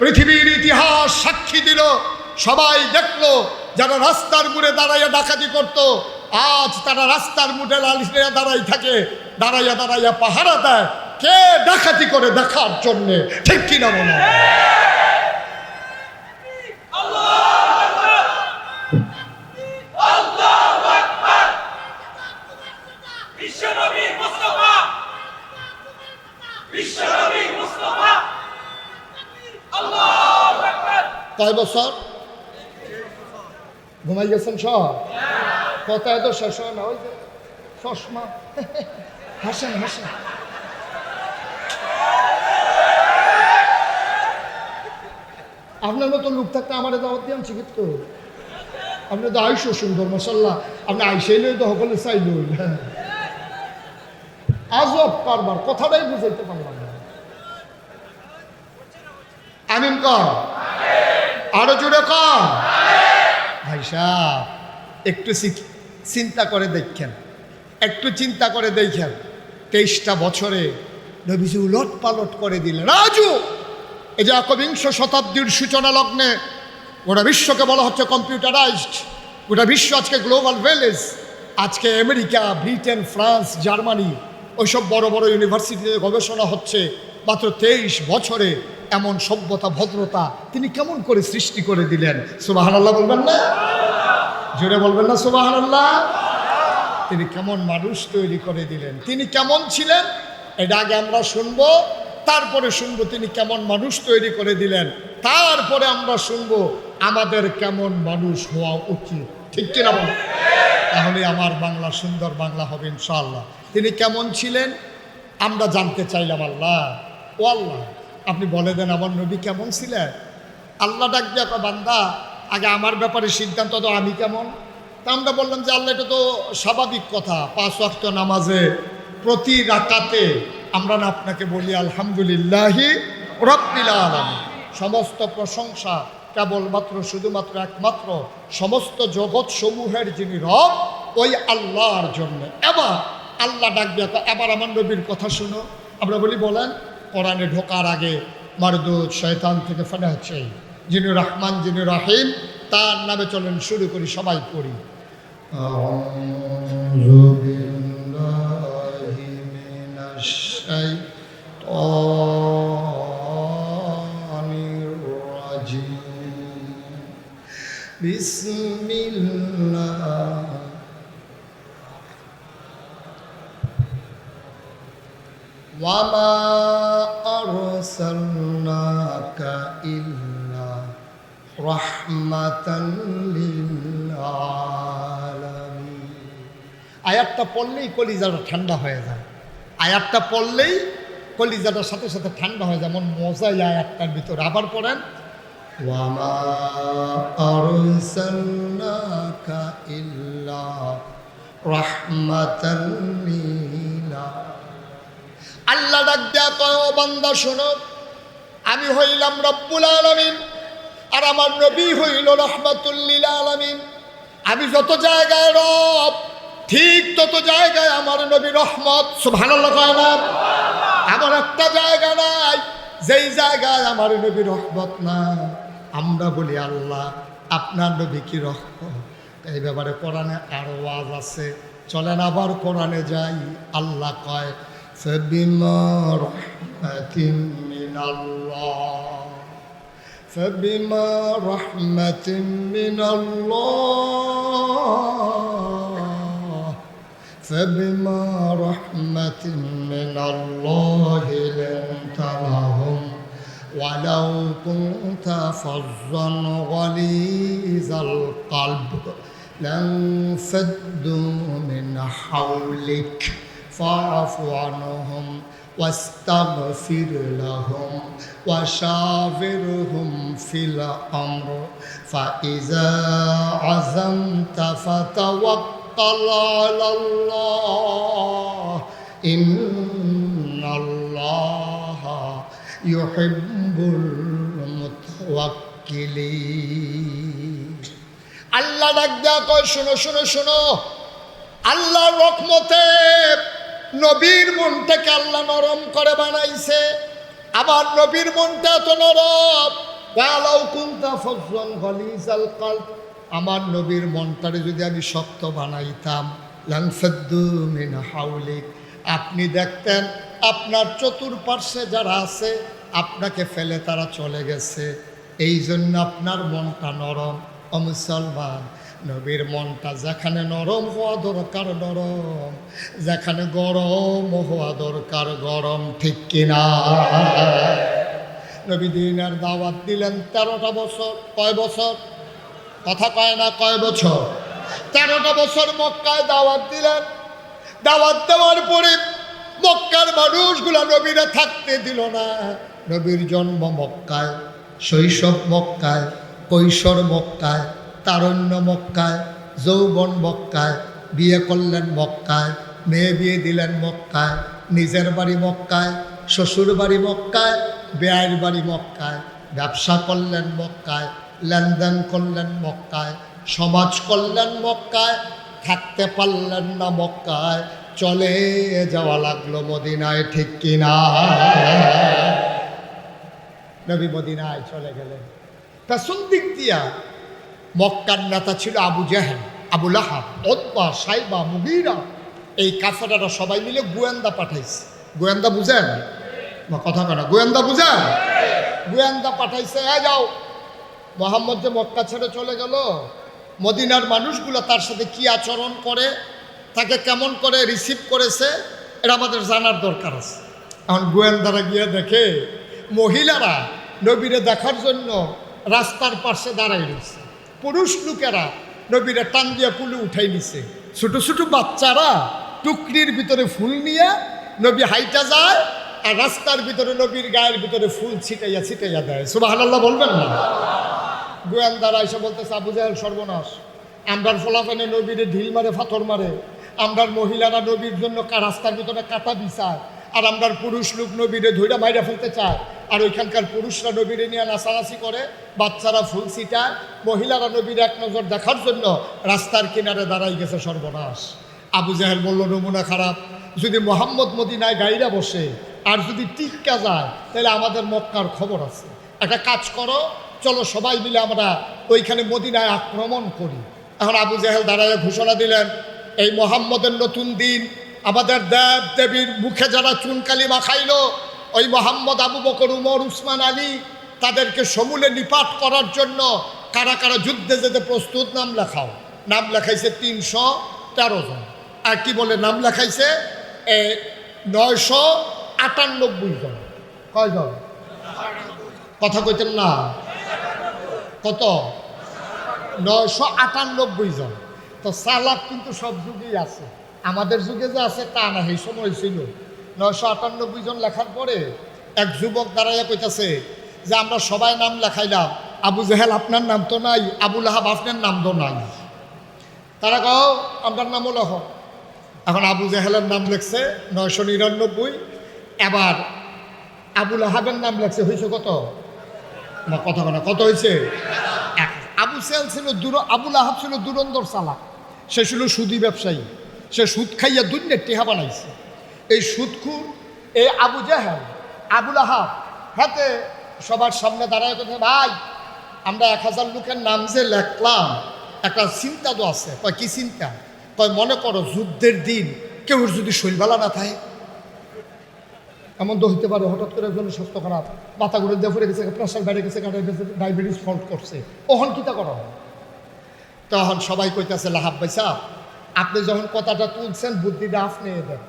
পৃথিবীর ইতিহাস সাক্ষী দিল। সবাই দেখলো যারা রাস্তার মোড়ে দাঁড়াইয়া ডাকাতি করত, আজ তারা রাস্তার মোড়ে লালিয়ে দাঁড়াই থাকে, দাঁড়াইয়া দাঁড়াইয়া পাহারা দেয় কে ডাকাতি করে দেখার জন্যে। ঠিক কিনা বলো? কয় বছর ঘুমাই গেছেন সব? কথায় তো শেষ হয় না। ওই যে চশমা হাসেন হাসেন। আপনার মতো লোক থাকতে আমার দাওয়াত দিয়ে আনছি কিন্তু আপনি তো আইসো সুন্দর মাশাআল্লাহ, আপনি আইসাইলেই তো সকলে চাইল। আজব কারবার, কথাটাই বুঝাইতে পারলাম না। আমিন কর, আরো জোরে কর। ভাই সাহেব একটু চিন্তা করে দেখেন, একটু চিন্তা করে দেখেন, 23টা বছরে নবীজি উলট পালট করে দিলেন। রাজু এই যে একবিংশ শতাব্দীর সূচনা লগ্নে গোটা বিশ্বকে বলা হচ্ছে কম্পিউটারাইজড, গোটা বিশ্ব আজকে গ্লোবাল ভিলেজ। আজকে আমেরিকা, ব্রিটেন, ফ্রান্স, জার্মানি ওইসব বড় বড় ইউনিভার্সিটিতে গবেষণা হচ্ছে। মাত্র 23 বছরে এমন সভ্যতা ভদ্রতা তিনি কেমন করে সৃষ্টি করে দিলেন। সুবহানাল্লাহ বলবেন না? জোরে বলবেন না সুবহানাল্লাহ? তিনি কেমন মানুষ তৈরি করে দিলেন, তিনি কেমন ছিলেন এটা আগে আমরা শুনবো, তারপরে শুনবো তিনি কেমন মানুষ তৈরি করে দিলেন, তারপরে আমরা শুনবো আমাদের কেমন মানুষ হওয়া উচিত। ঠিক কিনা বল? তাহলে আমার বাংলা সুন্দর বাংলা হবে ইনশাআল্লাহ। তিনি কেমন ছিলেন আমরা জানতে চাইলাম। আল্লাহ ও আল্লাহ আপনি বলে দেন আমার নবী কেমন ছিলেন। আল্লাহ ডাক দিয়া কয় বান্দা আগে আমার ব্যাপারে সিদ্ধান্ত তো আমি কেমন। তা আমরা বললাম যে আল্লাহ এটা তো স্বাভাবিক কথা, 5 ওয়াক্ত নামাজে প্রতি রাকাতে আমরা না আপনাকে বলি আলহামদুলিল্লাহি রাব্বিল আলামিন। সমস্ত প্রশংসা কেবলমাত্র শুধুমাত্র একমাত্র সমস্ত জগৎ সমূহের যিনি রব ওই আল্লাহর জন্য। এবার আল্লাহ ডাক দিয়া এবার আমার নবীর কথা শুনো। আমরা বলি বলেন। কোরআনে ঢোকার আগে মারদুদ শয়তান থেকে ফেনা হচ্ছে যিনি রহমান যিনি রাহিম তার নামে চলেন শুরু করি, সবাই পড়ি। আউযু বিল্লাহি মিনাশ শাইতানির রাজিম। বিসমিল্লাহ ওয়ামা আরসালনাকা ইল্লা রাহমাতান লিল আলামিন। আয়াতটা পড়লেই কলিজাটা ঠান্ডা হয়ে যায়, আয়াতটা পড়লেই কলিজাটার সাথে সাথে ঠান্ডা হয়ে যায়, যেমন মজা এই আয়াতটার ভিতরে। আবার পড়েন ওয়ামা আরসালনাকা ইল্লা রাহমাতান লিল আলামিন। আল্লাহ ডাক দেয়া কয় ও বান্দা শোনো, আমি হইলাম রব্বুল আলামিন আর আমার নবী হইল রাহমাতুল লিল আলামিন। আমি যত জায়গায় রব ঠিক তত জায়গায় আমার নবী রহমত। সুবহানাল্লাহ কয় না? এমন একটা জায়গা নাই যেই জায়গায় আমার নবী রহমত না। আমরা বলি আল্লাহ আপনার নবী কি রহমত। এই ব্যাপারে কোরআনে আরো ওয়াজ আছে, চলেন আবার কোরআনে যাই। আল্লাহ কয় فبما رحمة من الله فبما رحمة من الله فبما رحمة من الله لنت لهم ولو كنت فظا غليظ القلب لانفضوا من حولك فاعف عنهم واستغفر لهم وشاورهم في الأمر فإذا عزمت فتوكل على الله إن الله يحب المتوكلين আল্লাহ ডাক দেয়া কয় শোনো শোনো শোনো আল্লাহর রহমতে নবীর মনটাকে আল্লাহ নরম করে বানাইছে আবার নবীর মনটা এত নরম ওয়ালাউ কুনতা ফাযযান গালিজাল কলব আমার নবীর মনটারে যদি আমি শক্ত বানাইতাম লানফাদ্দু মিন হাওলিক আপনি দেখতেন আপনার চতুর্পার্শ্বে যারা আছে আপনাকে ফেলে তারা চলে গেছে এই জন্য আপনার মনটা নরম ও মুসলমান নবীর মনটা যেখানে নরম হওয়া দরকার নরম যেখানে গরম হওয়া দরকার গরম ঠিক কিনা নবী দিনের দাওয়াত দিলেন 13টা বছর কয় বছর কথা কয় না কয় বছর 13টা বছর মক্কায় দাওয়াত দিলেন দাওয়াত দেওয়ার পরে মক্কার মানুষগুলো নবীরা থাকতে দিল না নবীর জন্ম মক্কায় শৈশব মক্কায় কৈশোর মক্কায় তারুণ্য মক্কায় যৌবন মক্কায় বিয়ে করলেন মক্কায় মেয়ে বিয়ে দিলেন মক্কায় নিজের বাড়ি মক্কায় শ্বশুর বাড়ি মক্কায় বেয়াইর বাড়ি মক্কায় ব্যবসা করলেন মক্কায় লেনদেন করলেন মক্কায় সমাজ করলেন মক্কায় থাকতে পারলেন না মক্কায় চলে যাওয়া লাগলো মদিনায় ঠিক কিনা নবী মদিনায় চলে গেলেন পেছন দিক দিয়া মক্কার নেতা ছিল আবু জাহেল আবু লাহাব উতবা সাইবা মুগীরা এই কাফেররা সবাই মিলে গোয়েন্দা পাঠাইছে গোয়েন্দা বুঝেন বা কথা কেনা গোয়েন্দা বুঝেন গোয়েন্দা পাঠাইছে যাও মোহাম্মদ যে মক্কা ছেড়ে চলে গেল মদিনার মানুষগুলো তার সাথে কি আচরণ করে তাকে কেমন করে রিসিভ করেছে এটা আমাদের জানার দরকার আছে এখন গোয়েন্দারা গিয়ে দেখে মহিলারা নবীরে দেখার জন্য রাস্তার পাশে দাঁড়াই রয়েছে পুরুষ লোকেরা নবীরে টান দিয়ে পুলে উঠাই নিছে ছোটো ছোটো বাচ্চারা টুকরির ভিতরে ফুল নিয়ে নবী হাইটা যায় আর রাস্তার ভিতরে নবীর গায়ের ভিতরে ফুল ছিটাইয়া ছিটাইয়া দেয় সুবহানাল্লাহ বলবেন না গোয়েন্দারা এসে বলতেছে আবু জাহেল সর্বনাশ আমরার ফলাফানে নবীরে ঢিল মারে পাথর মারে আমরার মহিলারা নবীর জন্য রাস্তার ভিতরে কাটা বিছায় আর আমরার পুরুষ লোক নবীরে ধৈরা মাইরা ফেলতে চায় আর ওইখানকার পুরুষরা নবীরে নিয়ে নাচানাচি করে বাচ্চারা ফুল ছিটায় মহিলারা নবীর এক নজর দেখার জন্য রাস্তার কিনারে দাঁড়াই গেছে সর্বনাশ আবু জাহেল বলল নমুনা খারাপ যদি মোহাম্মদ মদিনায় গাইরা বসে আর যদি টিক্কা যায় তাহলে আমাদের মক্কার খবর আছে একটা কাজ করো চলো সবাই মিলে আমরা ওইখানে মদিনায় আক্রমণ করি এখন আবু জাহেল দাঁড়ায় ঘোষণা দিলেন এই মোহাম্মদের নতুন দিন আমাদের দেব দেবীর মুখে যারা চুনকালি মাখাইলো ওই মোহাম্মদ আবু বকর উমর উসমান আলী তাদেরকে সমূলে নিপাত করার জন্য কারা কারা যুদ্ধে যেতে প্রস্তুত নাম লেখাও নাম লেখাইছে 313 জন আর কি বলে নাম লেখাইছে 998 জন কয়জন কথা কইতেন না কত 998 জন তো সালাক কিন্তু সব যুগেই আছে আমাদের যুগে যে আছে তা না এই সময় ছিল 998 জন লেখার পরে এক যুবক দাঁড়াইয়া কইতাছে যে আমরা সবাই নাম লেখাইলাম আবু জাহেল আপনার নাম তো নাই আবু লাহাব আপনার নাম তো নাই তারা কও আমার নামও লেখ এখন আবু জাহেলের নাম লেখছে 999 এবার আবু লাহাবের নাম লেখছে হয়েছে কত না কথা বলা কত হয়েছে আবু জাহেল ছিল আবু লাহাব ছিল দুরন্দর চালাক সে ছিল সুদী ব্যবসায়ী সে সুদ খাইয়া দুনিয়ার টেহা বানাইছে এই সুদখুর এই আবু জাহেল আবু লাহাব হাতে সবার সামনে দাঁড়ায় কথা ভাই আমরা 1000 লোকের নাম যে লেখলাম একটা চিন্তা তো আছে কয় কি চিন্তা কয় মনে করো যুদ্ধের দিন কেউ যদি শৈলবালা না থাকে এমন তো হইতে পারে হঠাৎ করে একজন স্বাস্থ্য খারাপ মাথা ঘুরে দিয়ে পড়ে গেছে প্রেশার বেড়ে গেছে ডায়াবেটিস ফল্ট করছে ওহন কিতা করা হয় তখন সবাই কইতাছে লাহাব ভাই সাহ আপনি যখন কথাটা তুলছেন বুদ্ধিটা আপনি দেন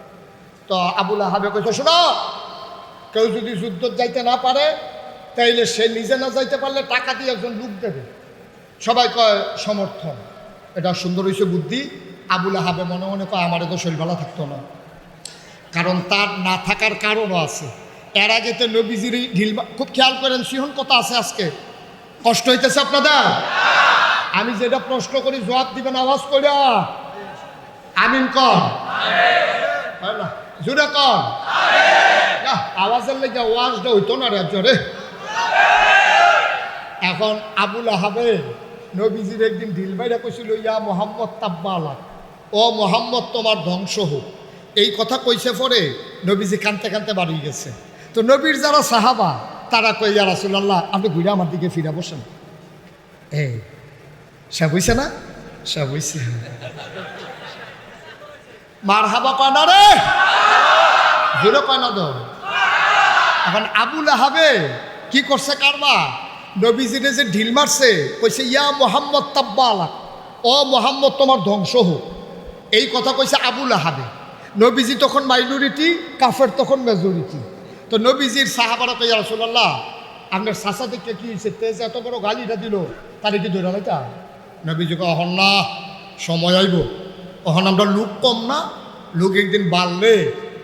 তো আবু লাহাবে কইছে শোনো কেউ যদি যুদ্ধ যাইতে না পারে তাইলে সে নিজে না যাইতে পারলে টাকা দিয়ে একজন লোক দেবে সবাই কয় সমর্থন এটা সুন্দর হয়েছে বুদ্ধি আবু লাহাবে মনে মনে কয় আমারও তো শরীর ভালো থাকতো না কারণ তার না থাকার কারণও আছে। এর আগে তো নবীজির ঢিল, খুব খেয়াল করেন, সিহন কথা আছে আজকে। কষ্ট হইতেছে আপনাদের? আমি যেটা প্রশ্ন করি জবাব দিবেন আওয়াজ করে। আমিন কর, না জোরে কর। আওয়াজের লেগে ওয়াজটা হইতো না রে জোরে। এখন আবুল আহাবে নবীজির একদিন ঢিল বাইরা কইছিল, ইয়া মোহাম্মদ তাব্বালাক, ও মোহাম্মদ তোমার ধ্বংস হোক। এই কথা কইছে পরে নবীজি কানতে কানতে বাড়ি গেছে। তো নবীর যারা সাহাবা তারা কই, ইয়া রাসূলুল্লাহ আপনি ঘুরে আমার দিকে ফিরে বসেন। এই সে বুঝছে না, সে বুঝছে। মার হাবা কয় না রে, জোরে কয় না তো। এখন আবুল আহাবে কি করছে কারবা, নবীজিরে যে ঢিল মারছে কইছে, ইয়া মোহাম্মদ তাব্বালাক, ও মোহাম্মদ তোমার ধ্বংস হোক। এই কথা কইছে আবুল আহাবে। নবীজি তখন মাইনরিটি, কাফের তখন মেজরিটি। তো নবীজির সাহাবারা কই, ইয়া রাসূলুল্লাহ আপনার চাচা দিকে কি হয়েছে, তেজ এত বড় গালিটা দিল, তারে কি ধরে লাইতা? নবীজি কয়, অহন না, সময় আইব, অহন আমরা লোক কম না, লোক একদিন বাড়লে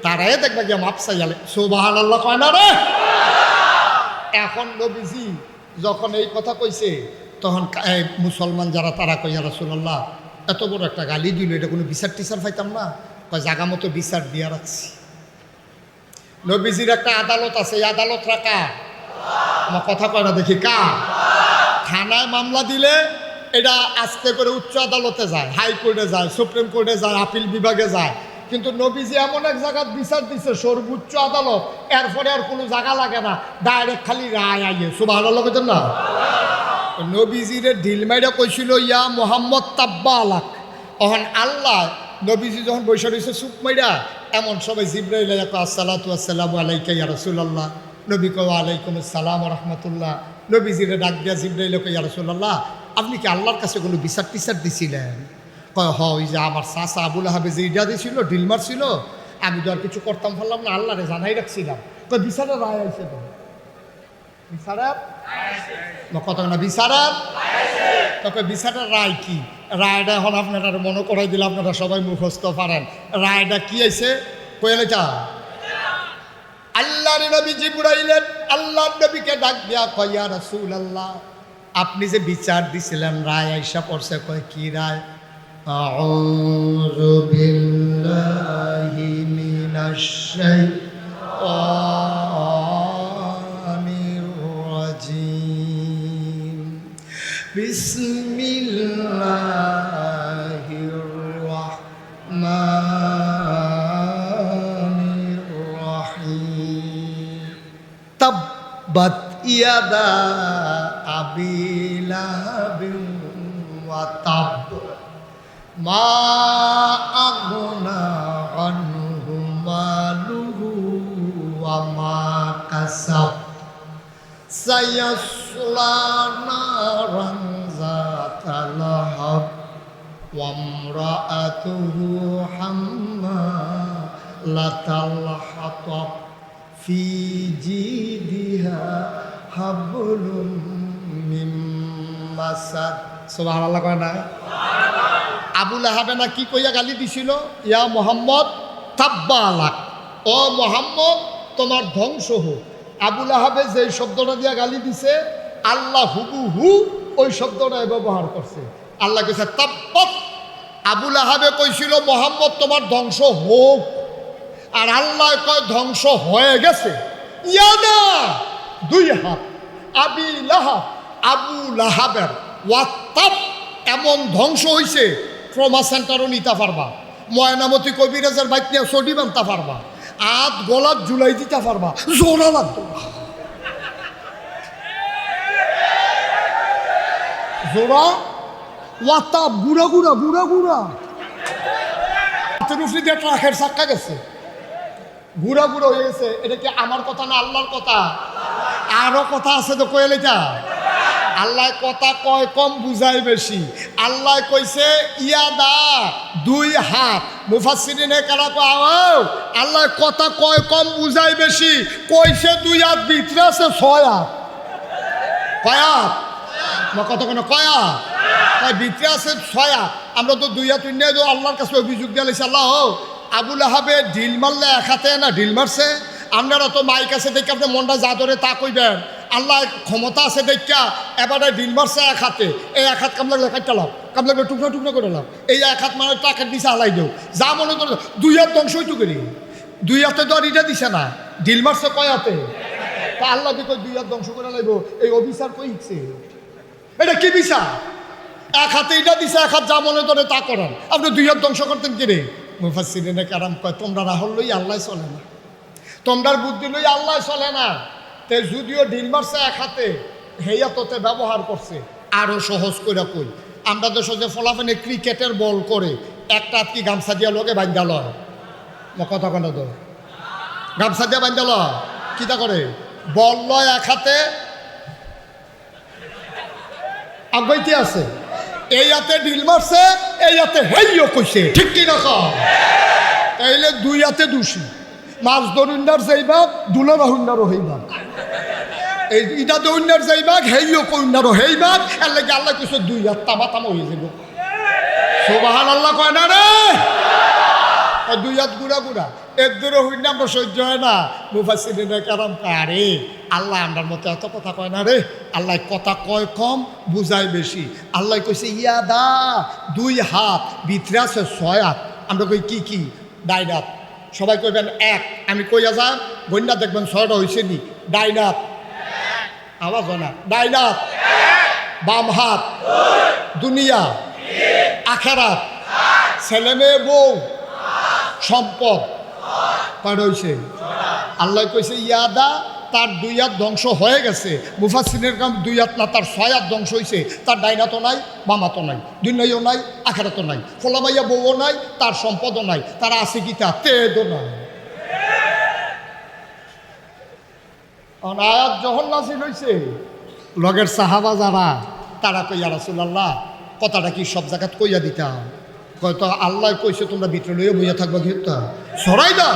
তারাই দেখবে গিয়ে মাপ চাইলে। সুবহানাল্লাহ কয় না রে। এখন নবীজি যখন এই কথা কইছে তখন মুসলমান যারা তারা কই, ইয়া রাসূলুল্লাহ এত বড় একটা গালি দিল, এটা কোনো বিচার টিচার পাইতাম না? কয় জাগা মতো বিচার দিয়া রাখছি। নবীজির একটা আদালত আছে, এই আদালত রাখা আমার কথা কয় না দেখি কা। থানায় মামলা দিলে এটা আজকে করে উচ্চ আদালতে যায়, হাইকোর্টে যায়, সুপ্রিম কোর্টে যায়, আপিল বিভাগে যায়। কিন্তু নবীজি এমন এক জায়গায় বিচার দিচ্ছে সর্বোচ্চ আদালত, এরপরে আর কোনো জায়গা লাগে না, ডাইরেক্ট খালি রায় আইয়ে। সুবহানাল্লাহ কইতেন না? নবীজিরে ঢিল মাইরা কইছিল, ইয়া মোহাম্মদ তাব্বালাক। অহন আল্লাহ নবীজি যখন বৈশা রয়েছে চুপ মাইরা, এমন সবাই জিবরাইল আসসালাতু আসসালামু আলাইকা ইয়া রাসূলুল্লাহ। নবী কয় ওয়ালাইকুম আসসালাম ওয়া রাহমাতুল্লাহ। নবীজিরে ডাক দিয়া জিবরাইল কয়, ইয়া রাসূলুল্লাহ আপনি কি আল্লাহর কাছে কোনো বিচার টিচার দিছিলেন? কয় হ, ওই যে আমার চাচা আবুল আহাবে যে ইডা দিছিল, ঢিল মারছিল, আমি তো আর কিছু করতাম পারলাম না, আল্লাহরে জানাই রাখছিলাম। কয় বিচারের রায় আইছে তো? বিচারের কথা না, বিচারের তবে বিচারের রায় কি? রায়টা এখন আপনারা মনে করাই দিলে আপনারা সবাই মুখস্থ পারেন। রায়টা কি আইছে কইলে যা। আল্লাহর নবী জিবরাইলের আল্লাহর নবীকে ডাক দিয়া কয়, ইয়া রাসূলুল্লাহ আপনি যে বিচার দিছিলেন রায় আইসা পড়ছে। কয় কি রায়? আউযু বিল্লাহি মিনাশ শাইতানির রাজিম। বিসমিল্লাহির রাহমানির রাহিম। তাব্বাত ইয়াদা আবি লাহাবিন ওয়া তাব, মা আগনা আনহু মালুহু ওয়া মা কাসাব, সায়াসলা নারান যাতা লাহাব, ওয়া ইমরাআতুহু হাম্মালাতাল হাতাব, ফি জিদিহা হাবলুম মিন মাসাদ। সুবহানাল্লাহ কয় না? আবুল আহাবে না কি কইয়া গালি দিছিল? ইয়া মোহাম্মদ তাব্বালাক, ও মোহাম্মদ তোমার ধ্বংস হোক। আবুল আহাবে যে শব্দটা দিয়া গালি দিছে আল্লাহ হুবহু ওই শব্দটাই ব্যবহার করছে। আল্লাহ কইছে তাব্বাত। আবুল আহাবে কইছিল মোহাম্মদ তোমার ধ্বংস হোক, আর আল্লাহ কয় ধ্বংস হয়ে গেছে। ইয়াদা দুই হাত, আবি লাহাব আবু লাহাবের, ওয়াত্তাব এমন ধ্বংস হইছে ট্রমা সেন্টারও নিতে পারবা, ময়নামতি কবিরাজের বাইক নিয়ে চটি বানতে পারবা, আধ গলার জুলাই দিতে পারবা, জোড়া লাগতো জোড়া। ওয়াত্তাব গুড়া গুড়া গুড়া গুড়া, দিয়ে ট্রাকের চাক্কা গেছে, গুড়া গুড়া হয়ে গেছে। এটা কি আমার কথা না আল্লাহর কথা? আরো কথা আছে তো কয়ে লেখা। আল্লাহ কথা কয় কম বুঝায় বেশি। আল্লাহ কইছে ইয়াদা দুই হাত। মুফাসসিরিনে কারা কয় আল্লাহ কথা কয় কম বুঝায় বেশি, কইছে দুই হাত, ভিতরে আছে ছয় হাত। কয় হাত? কথা কোনো কয় হাত? ভিতরে আছে ছয় হাত। আমরা তো দুই হাত নিয়ে আল্লাহর কাছে অভিযোগ দিয়ে লাইছি, আল্লাহ আবুল আহাবে ঢিল মারলে এক হাতে না ঢিল মারছে। আপনারা তো মাইক আছে দেখে আপনি মনটা যা ধরে তা কইবেন। আল্লাহ ক্ষমতা আছে দেখা এবারে ঢিল মারছে এক হাতে, এই এক হাত কামলাগলে কাটতে লাভ, কামলাগলে টুকরো টুকরো করে লাভ, এই এক হাত মানে টাকার দিছে হালাই দেও, যা মনে করো দুই হাত ধ্বংস হইতো করি। দুই হাতে তো আর এটা দিছে না, ঢিল মারছে কয় হাতে? তা আল্লাহ দিকে দুই হাত ধ্বংস করে লাগবো, এই অফিসার কই হিচ্ছে? এটা কি বিচার? এক হাতে এটা দিছে, এক হাত যা মনে ধরে তা করেন। আপনি দুই হাত ধ্বংস করতেন কিরে? মুফাসসিরিনে কেরাম কয় তোমরা রাহুল লই আল্লাহ চলে না, তোমরার বুদ্ধি লই আল্লাহ চলে না। তে যদিও ঢিল মারছে এক হাতে, হেয়া তোতে ব্যবহার করছে আরো সহজ করে কই। আমরা দেশে যে ফলাফেনে ক্রিকেটের বল করে একটা হাত কি গামছা দিয়া লোকে বান্ধা লয়, কথা কেন তো গামছা দিয়া বান্ধা লয়, কিতা করে বল লয় এক হাতে আগাইতে আছে, এই হাতে ঢিল মারছে, এই হাতে হেইও কইছে, ঠিক কি না? তাইলে দুই হাতে দোষী। মাছ ধরুন্ডার যেই ভাগ দুলার হুন্ডারও হেই ভাগ, এই ইটা দৌন্ডার যেই ভাগ হেইও কইন্ডারও হেই ভাগ। এর লাগে আল্লাহ কইছে দুই হাত তামা তামা হয়ে যাব। সুবহানাল্লাহ কয় না রে? দুই হাত গুড়া গুড়া এর দূরে হইলে আমরা সহ্য হয় না। মুফাসসিরিনে কেরাম কয় আরে আল্লাহ আমরার মতো এত কথা কয় না রে, আল্লাহ কথা কয় কম বুঝায় বেশি। আল্লাহ কইছে ইয়াদা দুই হাত, ভিতরে আছে ছয় হাত। আমরা কই কি কি? ডাইন হাত। সবাই কইবেন এক, আমি কইয়া যান গন্যা দেখবেন ছয়টা হয়েছে নি। ডাইন হাত, আওয়াজ হয় না, ডাইন হাত। বাম হাত, দুনিয়া আখেরাত, ছেলে মেয়ে বউ সম্পদ, কয়টা হয়েছে? আল্লাহ কইছে ইয়াদা তার দুই হাত ধ্বংস হয়ে গেছে। মুফাসসিরিনের কাম দুই হাত না, তার ছয় হাত ধ্বংস হয়েছে। তার ডাইন হাতও নাই, বাম হাতও নাই, দুনিয়াও নাই, আখেরাতও নাই, ফলামাইয়া বউও নাই, তার সম্পদও নাই, তার আছে কি? তা তেদও নাই। আয়াত যখন নাজিল হয়েছে, লগের সাহাবা যারা তারা কইয়া রাসূলুল্লাহ কথাটা কি সব জায়গাত কইয়া দিতাম? হয়তো আল্লাহ কইছে তোমরা ভিতরে লইয়া বইয়া থাকবা, কিন্তু সরাই দা।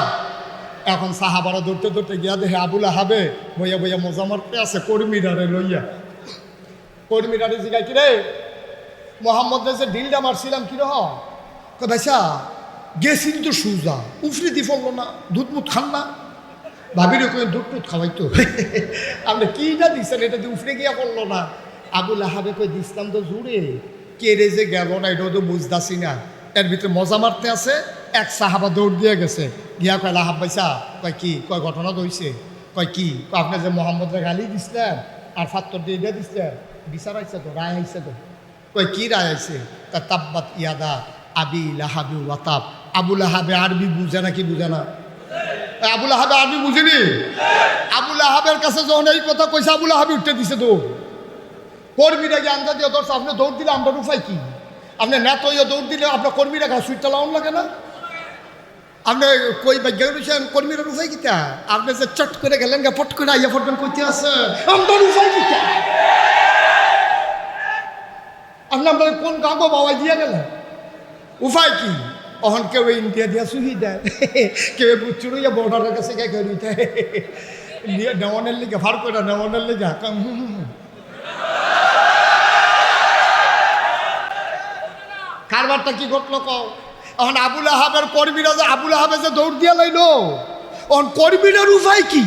এখন সাহাবারা দৌড়তে দৌড়তে গিয়া দেখে আবুল আহাবে বইয়া বইয়া মজা মারতে আছে কর্মীরারে লইয়া। কর্মীরারে জিগাই কিরে মোহাম্মদ যে ঢিলটা মারছিলাম কিরহ? ভাইসা গেছিল তো সুজা, উফরি দি ফেললো না, দুধ মুধ খান না। ভাবির ওখানে দুধ টুধ খাওয়াইতো, আপনি কিটা দিচ্ছেন এটা দিয়ে উফরে গিয়া পড়লো না। আবুল আহাবে কই দিছিলাম তো জুড়ে, কে রে যে গেল না এটাও তো বুঝতাছি না। এর ভিতরে মজা মারতে আছে, এক সাহাবা দৌড় দিয়ে গেছে, গিয়া কয় লাহাব ভাইসা, কয় কি? কয় ঘটনা দইছে। কয় কি? আপনি যে মোহাম্মদরে গালি দিছিলেন আর ফাত্তর দিয়ে দিয়ে দিছিলেন, বিচার আইছে তো, রায় আইছে তো। কয় কি রায় আইছে? তা তাব্বাত ইয়াদা আবি লাহাবি ওয়াতাব। আবুল আহাবে আরবি বুঝে না কি বুঝে না? আবুল আহাবে আরবি বুঝিনি? আবুল আহাবের কাছে যখন এই কথা কইছে আবুল আহাবি উঠতে দিছে দৌড়। কর্মীরা গিয়ে আন্দা দিয়ে ধরছে, আপনি দৌড় দিলে আমরা উপায় কি? আপনি নেত হইয়া দৌড় দিলে আপনার কর্মীরা গা সুইটটা লাউন লাগে না? আপনি কই বা গেছেন কর্মীরা উপায় কিতা? আপনি যে চট করে গেলেন গা ফট করে আইয়া ফটবেন কইতে আছে আমরা উপায় কিতা? আপনি আমরা কোন গাঁগো বাবাই দিয়ে গেলেন, উপায় কি? অহন কেউ ইন্ডিয়া দিয়া সুহি দেয়, কেউ বুচুড়িয়া বর্ডারের কাছে কে কেউ দিতে দিয়ে নেওয়ানের লিগে ফার করে নেওয়ানের লিগে কারবারটা কি ঘটলো কও? এখন আবুল আহাবের কর্মীরা যে আবুল আহাবে যে দৌড় দিয়া লাইল, অন কর্মীরার উপায় কি?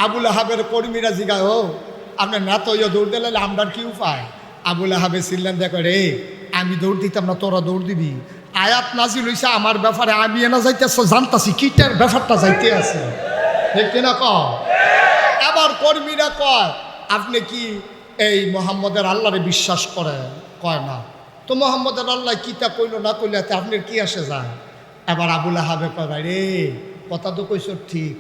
আবুল আহাবের কর্মীরা জিগায় ও আপনার না তো দৌড় দিয়ে লাইলে আমরার কি উপায়? আবুল আহাবে ছিলেন দেখো রে আমি দৌড় দিতাম না, তোরা দৌড় দিবি। আয়াত নাজিল হইছে আমার ব্যাপারে, আমি এনা যাইতেছ জানতাছি কিটার ব্যাপারটা যাইতে আছে, ঠিক কিনা কও? আবার কর্মীরা কয় আপনি কি এই মোহাম্মদের আল্লাহরে বিশ্বাস করেন? কয় না। তো মোহাম্মদের আল্লাহ কিতা কইল না কইলে আপনার কি আসে যায়? এবার আবুল আহাবে কয় ভাই রে কথা তো কইছ ঠিক,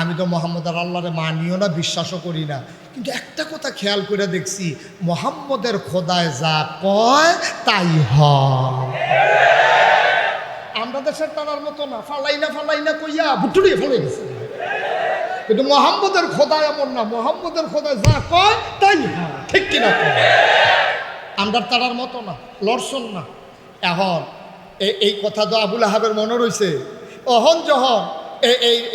আমি তো মোহাম্মদের আল্লাহরে মানিও না, বিশ্বাসও করি না, কিন্তু একটা কথা খেয়াল করে দেখছি মোহাম্মদের খোদায় যা কয় তাই হয়। আমরা দেশের তারার মতো না, ফালাই না কইয়া ভুটুড়িয়ে ফেলে গেছে, কিন্তু মোহাম্মদের খোদায় এমন না, মোহাম্মদের খোদায় যা কয় তাই হয়, ঠিক কিনা? আমরা তারার মতো না, লড়ছন না। এখন এই কথা তো আবুল আহাবের মনে রয়েছে। অহন যখন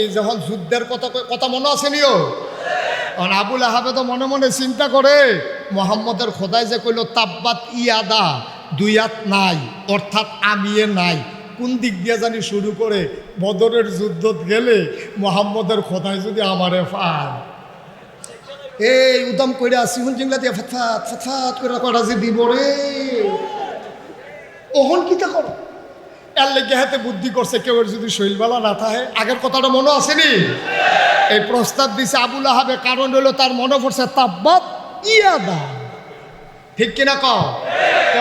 এই যখন যুদ্ধের কথা মনে আছে নিও, আবুল আহাবে তো মনে মনে চিন্তা করে মোহাম্মদের খোদায় যে কইল তাব্বাত ইয়াদা দুই হাত নাই, অর্থাৎ আমিয়ে নাই, কোন দিক দিয়ে জানি শুরু করে বদরের যুদ্ধত গেলে মোহাম্মদের খোদায় যদি আমারে পায়, এই উদম করে আসি হুন জিংলা দিয়ে ফাতফাত ফাতফাত করে করা যে দিব রে, ওহন কিতা করো এর লেগে হাতে বুদ্ধি করছে কেউ যদি শৈলবেলা না থাকে। আগের কথাটা মনে আসেনি? এই প্রস্তাব দিছে আবুল আহাবে, কারণ হলো তার মনে পড়ছে তাব্বাত ইয়াদা, ঠিক কিনা কও?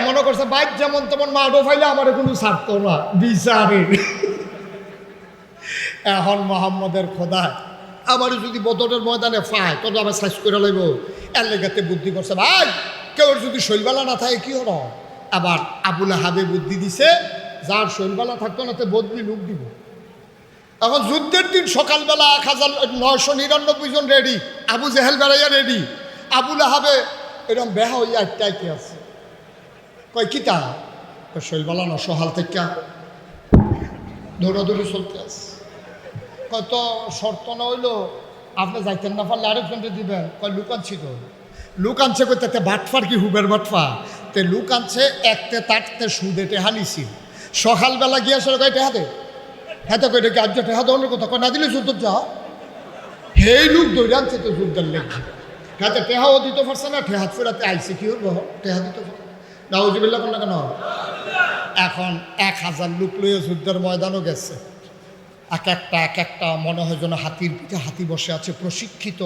মনে করছে বাইক যেমন তেমন মাডো ফাইলে আমার কোনো ছাড়ত না বিচারে। এখন মোহাম্মদের খোদা আমার যদি বদরের ময়দানে পায় তবে আবার সাইজ করে লইব, এর লেগাতে বুদ্ধি করছে ভাই কেউ যদি শৈলবেলা না থাকে কি হলো। আবার আবুল আহাবে বুদ্ধি দিছে যার শৈলবেলা থাকতো না তো বদলি লোক দিব। এখন যুদ্ধের দিন সকালবেলা 1999 জন রেডি, আবু জেহেল বেড়াইয়া রেডি, আবুল আহাবে এরকম বেহা হইয়া আটটাইতে আছে। কয় কিতা? শৈলবেলা না, সহাল থেকে দৌড়াদৌড়ি চলতে আছে। কয় তো শর্ত না হইলো আপনি যাইতেন না পারলে আরেকজনকে দিবেন। কয় লুক আনছি তো। লুক আনছে কই তাতে বাটফার কি হুবের বাটফা, তে লুক আনছে একতে তাটতে সুদে টেহা নিছি। সকালবেলা গিয়ে আসলে কয় টেহা দে, হ্যাঁ তো কই কি আজ টেহা দেওয়ার কথা, কয় না দিলে যুদ্ধ যা। সেই লুক দৌড়ে আনছে তো যুদ্ধের লেগে, হ্যাঁ তো টেহাও দিতে পারছে না, টেহাত ফেরাতে আইসে কি হবো, টেহা দিতে পারছে নাউজুবিল্লাহ কোন না কেন। এখন 1000 লোক লইয়া যুদ্ধের ময়দানও গেছে। এক একটা মনে হয় যেন হাতির পিঠে হাতি বসে আছে, প্রশিক্ষিত,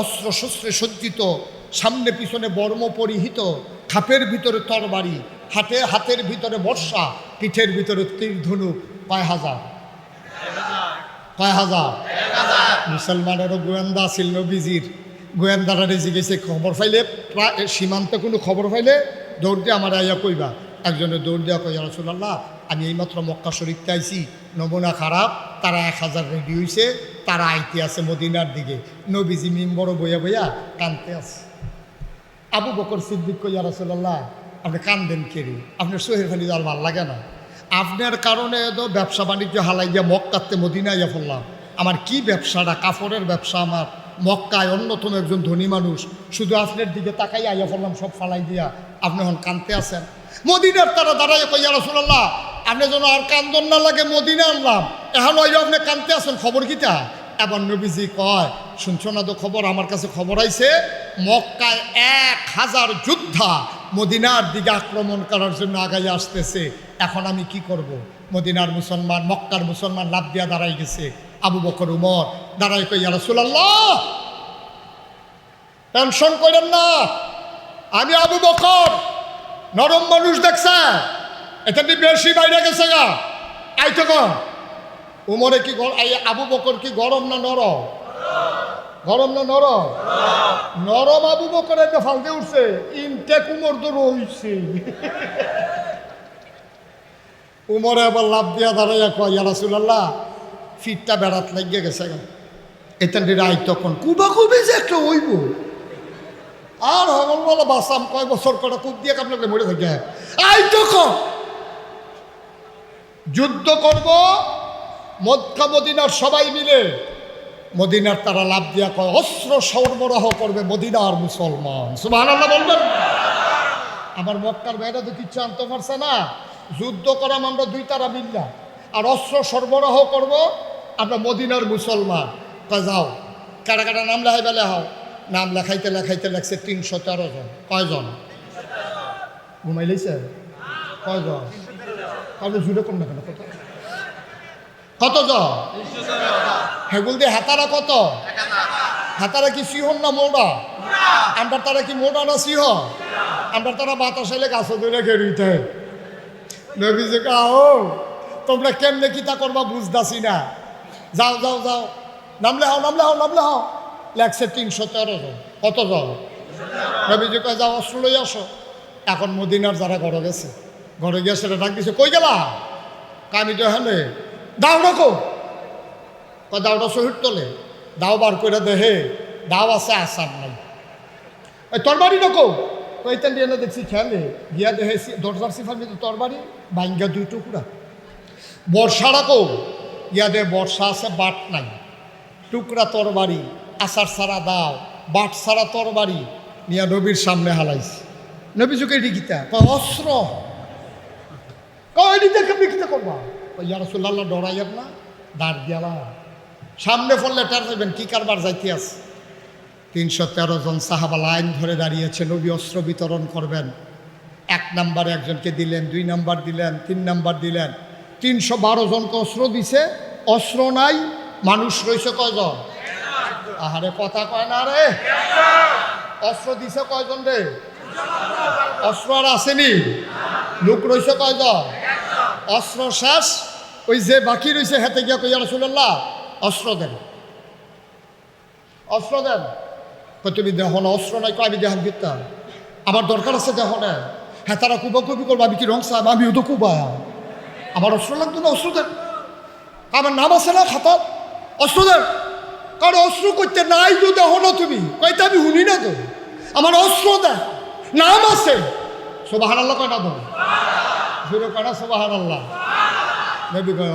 অস্ত্র শস্ত্রে সজ্জিত, সামনে পিছনে বর্ম পরিহিত, খাপের ভিতরে তরবারি, হাতের ভিতরে বর্ষা, পিঠের ভিতরে তীর ধনুক। কয় হাজার? মুসলমানেরও গোয়েন্দা ছিল নবীজির। গোয়েন্দারা রেজি গেছে, খবর পাইলে প্রায় সীমান্তে কোনো খবর পাইলে দৌড় দিয়ে আমার আইয়া কইবা। একজনে দৌড় দেওয়া কই রাসূলুল্লাহ আমি এইমাত্র মক্কা শরীফতে আইছি, নমুনা খারাপ, তারা 1000 রেডি হয়েছে, তারা আইতে আছে মদিনার দিকে। নবীজি মিম্বরও বইয়া বইয়া কানতে আছে। আবু বকর সিদ্দিক কই রাসূলুল্লাহ আপনি কান্দেন কেড়ে, আপনার সোহের খালি যার ভাল লাগে না, আপনার কারণে তো ব্যবসা বাণিজ্য হালাই গিয়া মক্কাতে মদিনা ইয়া ফেললাম। আমার কি ব্যবসাটা? কাপড়ের ব্যবসা আমার, মক্কায় অন্যতম একজন ধনী মানুষ, শুধু আপনার দিকে তাকাই আইয়া ফেললাম সব ফালাই দিয়া, আপনি এখন কানতে আছেন। মদিনার তারা দাঁড়াইয়া কইয়া রাসূলুল্লাহ আপনি যেন আর কান্দন না লাগে মদিনা আনলাম, এখন ওই আপনি কানতে আছেন, খবর কিটা? এবার নবীজি কয় শুনছো না তো খবর, আমার কাছে খবর আইছে মক্কায় 1000 যোদ্ধা মদিনার দিকে আক্রমণ করার জন্য আগাই আসতেছে। এখন আমি কি করব? মদিনার মুসলমান, মক্কার মুসলমান লাভ দিয়া দাঁড়াই গেছে। আবু বকর উমর দাঁড়াই কই ইয়া রাসূলুল্লাহ টেনশন করেন না, আমি আবু বকর নরম মানুষ দেখছে, এটা বেশি বাইরে গেছে গা আইতো কম। উমরে কি আবু বকর কি গরম না নরম? গরম না নরম? নরম আবু বকর একটা ফালতে উঠছে, ইনটেক উমর তো রইছে। উমরে আবার লাভ দিয়া দাঁড়াইয়া কয় ইয়া রাসূলুল্লাহ ফিটটা বেড়াত লাগিয়ে গেছে গা, এটা আই তখন কুবাকুবি যে একটা হইব আর হগল বলা বাসাম কয় বছর করে কুপ দিয়ে আপনাকে মরে থাকে। আই তখন যুদ্ধ করব মক্কা মদিনার সবাই মিলে, মদিনার তারা লাভ দিয়া কয় অস্ত্র সরবরাহ করবে মদিনার মুসলমান। সুবহানাল্লাহ বলবেন। আমার মক্কার বাইরে তো কিচ্ছু আনতে পারছে না, যুদ্ধ করাম আমরা 2 তারা মিল্লা, আর অস্ত্র সরবরাহ করব আমরা মদিনার মুসলমান। কয় যাও কারা কারা নাম লেখাইবে লেখাও। নাম লেখাইতে লেখাইতে লেখছে 313 জন। কয়জন? ঘুমাইলেছে কয়জন? আপনি জুড়ে কোন না কেন কত জন? হেগুল দিয়ে হাতারা কত? হাতারা কি সিহন না মোড়া? আমরা তারা কি মোড়া না সিহ? আমরা তারা বাতাস এলে গাছ ধরে ঘেরিতে নবীজি কাও তোমরা কেমনে কিতা করবা বুঝদাসি না, যাও যাও যাও নাম লেখাও নাম লেখাও নাম লেখাও। লেখছে 313 জন। কত জন? নবীজি কয় যাও অস্ত্র লই আসো। এখন মদিনার যারা ঘরে গেছে, ঘরে গিয়ে সেটা ডাক দিছে, কই গেলা? আমি তো হলে দাও রাখো, দাওটা শহীদ তোলে, দাও বার করে দেহে, দাও আছে আসাম নাই। ওই তরবারি রাখো, ওইটা দিয়ে না দেখছি খেলে গিয়া দেহে দরজার সিফার মধ্যে তরবারি ভাঙ্গা 2 টুকরা। বর্ষা রাখো, গিয়া দেহে বর্ষা আছে, বাট নাই, টুকরা তরবারি, আসার সারা দাও, বাট সারা তরবারি নিয়া নবীর সামনে হালাইছে। নবী যুগে রিগিতা অস্ত্র কয়নি দেখে বিক্রি করবা ইয়া রাসূলুল্লাহ ডরাইয়ের না দাঁড় দিয়ালা সামনে পড়লে টের পাবেন কি কারবার যাইতে আছে। 313 জন সাহাবা লাইন ধরে দাঁড়িয়েছে, নবী অস্ত্র বিতরণ করবেন। 1 নাম্বারে একজনকে দিলেন, 2 নাম্বার দিলেন, 3 নাম্বার দিলেন। 312 জনকে অস্ত্র দিছে, অস্ত্র নাই, মানুষ রয়েছে কয়জন? আহারে কথা কয় না রে। অস্ত্র দিছে কয়জন রে? অস্ত্র আর আসেনি, লোক রয়েছে কয়জন? অস্ত্র শেষ, ওই যে বাকি রয়েছে হেতে গিয়া কই ইয়া রাসূলুল্লাহ অস্ত্র দেন, অস্ত্র দেন। তুমি দেখো না অস্ত্র নাই, আমি দেখান কিতা আমার দরকার আছে, দেখো না। হ্যাঁ তারা কুবাকুবি করবো, আমি কি রং সাহেব, আমিও তো কুবায়, আমার অস্ত্র লাগতো না, অস্ত্র দেন। আমার নাম আছে না খাতার, অস্ত্র দেন। কারণ অস্ত্র করতে নাই তো দেখো না তুমি, কইতে আমি শুনি না তো, আমার অস্ত্র দেন, নাম আছে। সুবহানাল্লাহ কয় না তো, জোরে কয় না সুবহানাল্লাহ। নবী কয়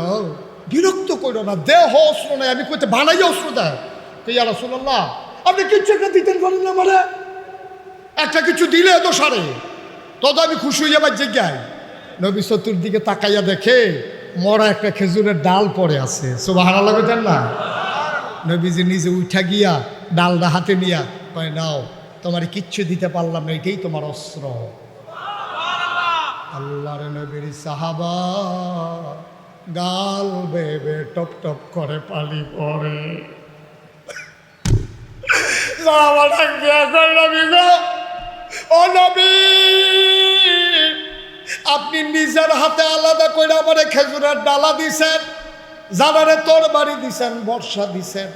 বিরক্ত করো না, দেহ অস্ত্র নাই, আমি কইতে বানাই অস্ত্র দেয়। তো ইয়া রাসূলুল্লাহ আপনি কিচ্ছু একটা দিতেন পারেন না, মানে একটা কিছু দিলে তো সারে, তত আমি খুশি হইয়া বাদ জিজ্ঞাই। নবী চতুর্দিকে তাকাইয়া দেখে মরা একটা খেজুরের ডাল পড়ে আছে। সুবহানাল্লাহ কইতেন না? নবীজি নিজে উঠা গিয়া ডালটা হাতে নিয়া কয় নাও, তোমার কিচ্ছু দিতে পারলাম না, এটাই তোমার অস্ত্র। আল্লাহর নবীর সাহাবা গাল বেবে টপ টপ করে পানি পড়ে। ও নবী, আপনি নিজের হাতে আলাদা করে আমারে খেজুরের ডালা দিছেন, জানারে তরবারি দিছেন, বর্ষা দিছেন,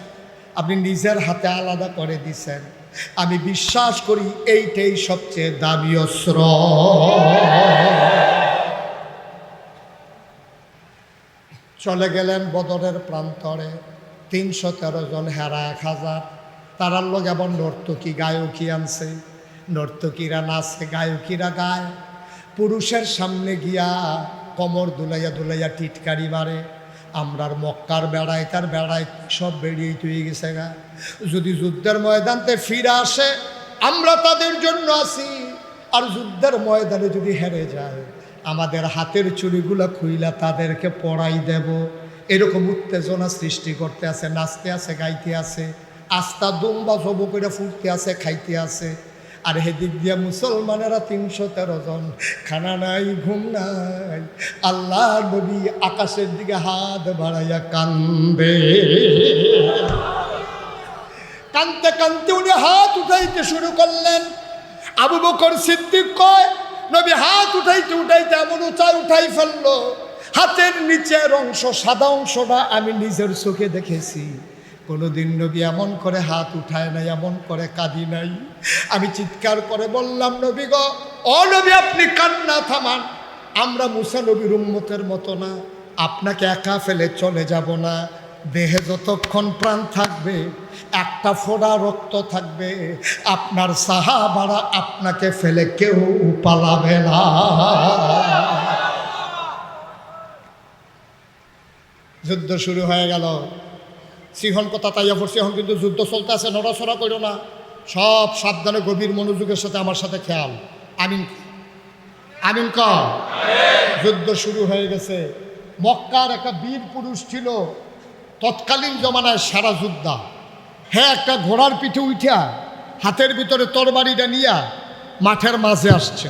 আপনি নিজের হাতে আলাদা করে দিছেন। আমি বিশ্বাস করি এইটাই সবচেয়ে দামি অস্ত্র। চলে গেলেন বদরের প্রান্তরে, 313 জন হেরা 1000। তারার লোক এমন নর্তকী গায়কী আনছে, নর্তকীরা নাচে, গায়কীরা গায়। পুরুষের সামনে গিয়া কমর দুলাইয়া দুলাইয়া টিটকারি মারে। আমরার মক্কার বেড়ায় তার বেড়ায় সব বেরিয়ে তুই গেছে গা। যদি যুদ্ধের ময়দানতে ফিরে আসে আমরা তাদের জন্য আছি, আর যুদ্ধের ময়দানে যদি হেরে যায় আমাদের হাতের চুড়িগুলো খুইলা তাদেরকে পড়াই দেব। এরকম উত্তেজনা সৃষ্টি করতে আছে, নাচতে আছে, গাইতে আছে, আস্তা দুম্বা জব করে ফুটতে আছে, খাইতে আছে। আর হেদিক দিয়া মুসলমানেরা 313 জন, খানা নাই, ঘুম নাই। আল্লাহ নবী আকাশের দিকে হাত বাড়াইয়া কান্দে। কানতে কানতে উনি হাত উঠাইতে শুরু করলেন। আবু বকর সিদ্দিক কয় নবী হাত উঠাইতে উঠাইতে এমন উঁচায় উঠাই ফেললো, হাতের নিচের অংশ সাদা অংশটা আমি নিজের চোখে দেখেছি। কোনোদিন নবী এমন করে হাত উঠায় নাই, এমন করে কাঁদি নাই। আমি চিৎকার করে বললাম নবী গো, ও নবী আপনি কান্না থামান, আমরা মুসা নবীর উম্মতের মতো না, আপনাকে একা ফেলে চলে যাব না। দেহে যতক্ষণ প্রাণ থাকবে, একটা ফোঁটা রক্ত থাকবে, আপনার সাহাবারা আপনাকে ফেলে কেউ পালাবে না। যুদ্ধ শুরু হয়ে গেল। সিহন কথা তাইয়া পড়ছি, এখন কিন্তু যুদ্ধ চলতে আছে, নড়াচড়া করো না, সব সাবধানে গভীর মনোযোগের সাথে আমার সাথে খেয়াল। আমিন আমিন কর। যুদ্ধ শুরু হয়ে গেছে। মক্কার একটা বীর পুরুষ ছিল তৎকালীন জমানায় সারা যোদ্ধা। হ্যাঁ, একটা ঘোড়ার পিঠে উঠা হাতের ভিতরে তরবারিটা নিয়া মাঠের মাঝে আসছে।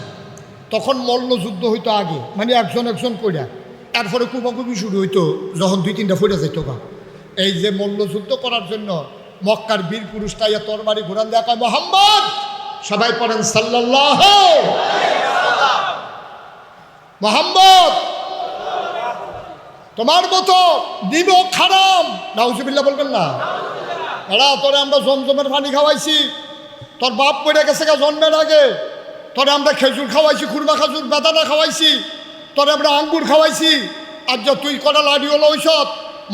তখন মল্লযুদ্ধ হইতো আগে, মানে একজন একজন কইরা, তারপরে কুবাকুবি শুরু হইতো যখন 2-3টা ফইরা যাইতো গা। এই যে মল্লযুদ্ধ করার জন্য মক্কার বীর পুরুষটা ইয়া তরবারি ঘোরান দেখা, মোহাম্মদ, সবাই পড়েন সাল্লাল্লাহু মোহাম্মদ, তোমার মতো দিব খারাম, নাউজুবিল্লাহ বলবেন না। এরা তোরে আমরা জমজমের পানি খাওয়াইছি, তোর বাপ পড়ে গেছে গা জন্মের আগে, তোরে আমরা খেজুর খাওয়াইছি, খুরমা খাজুর বেদানা খাওয়াইছি, তোরে আমরা আঙ্গুর খাওয়াইছি। আর যা তুই কটা লাড়ি হলো ওইসব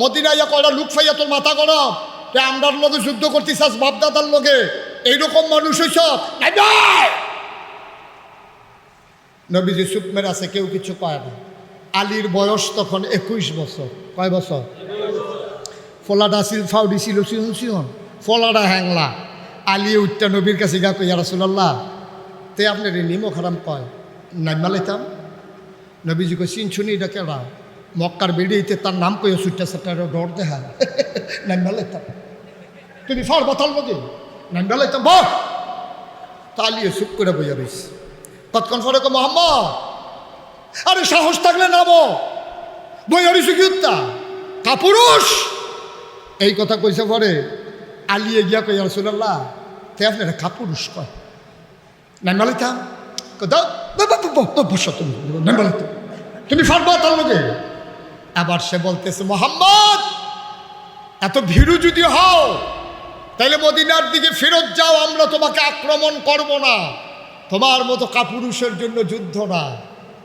মদিনাইয়া কয়টা লুক ফাইয়া তোর মাথা গরম, তে আমরার লোকে যুদ্ধ করতে চাস বাপদাদার লোকে, এইরকম মানুষ ওইসব। নবীজি চুপ মেরে আছে, কেউ কিছু কয় না। আলীর বয়স তখন 21 বছর। কয় বছর? ফলাটা ছিল ফাউডি ছিল সিহন সিহন, ফলাটা হ্যাংলা। আলী উঠটা নবীর কাছে গা কই, ইয়া রাসূলুল্লাহ, তে আপনার নিমক হারাম কয় নাইমা লাইতাম, নবীজি কই চিনছুনি এটা কেডা? মক্কার বেড়িতে তার নাম কইয়া সুইটা সাটার ডর দেখা নাইতাম তুমি ফার বাতাল লগে নাইতাম বস তালিয়ে চুপ করে বইয়া রয়েছে। কতক্ষণ পরে কো মোহাম্মদ, আরে সাহস থাকলে নামো, বইয়া রয়েছে কি উত্তা কাপুরুষ। এই কথা কইছে পরে আলিয়ে গিয়া কইয়া রাসূলুল্লাহ তে আপনারা কাপুরুষ কয় নাইতাম বসো তুমি নাইতাম তুমি ফার বাতাল লগে। আবার সে বলতেছে মোহাম্মদ এত ভীরু যদি হও তাইলে মদিনার দিকে ফেরত যাও, আমরা তোমাকে আক্রমণ করব না, তোমার মতো কাপুরুষের জন্য যুদ্ধ না।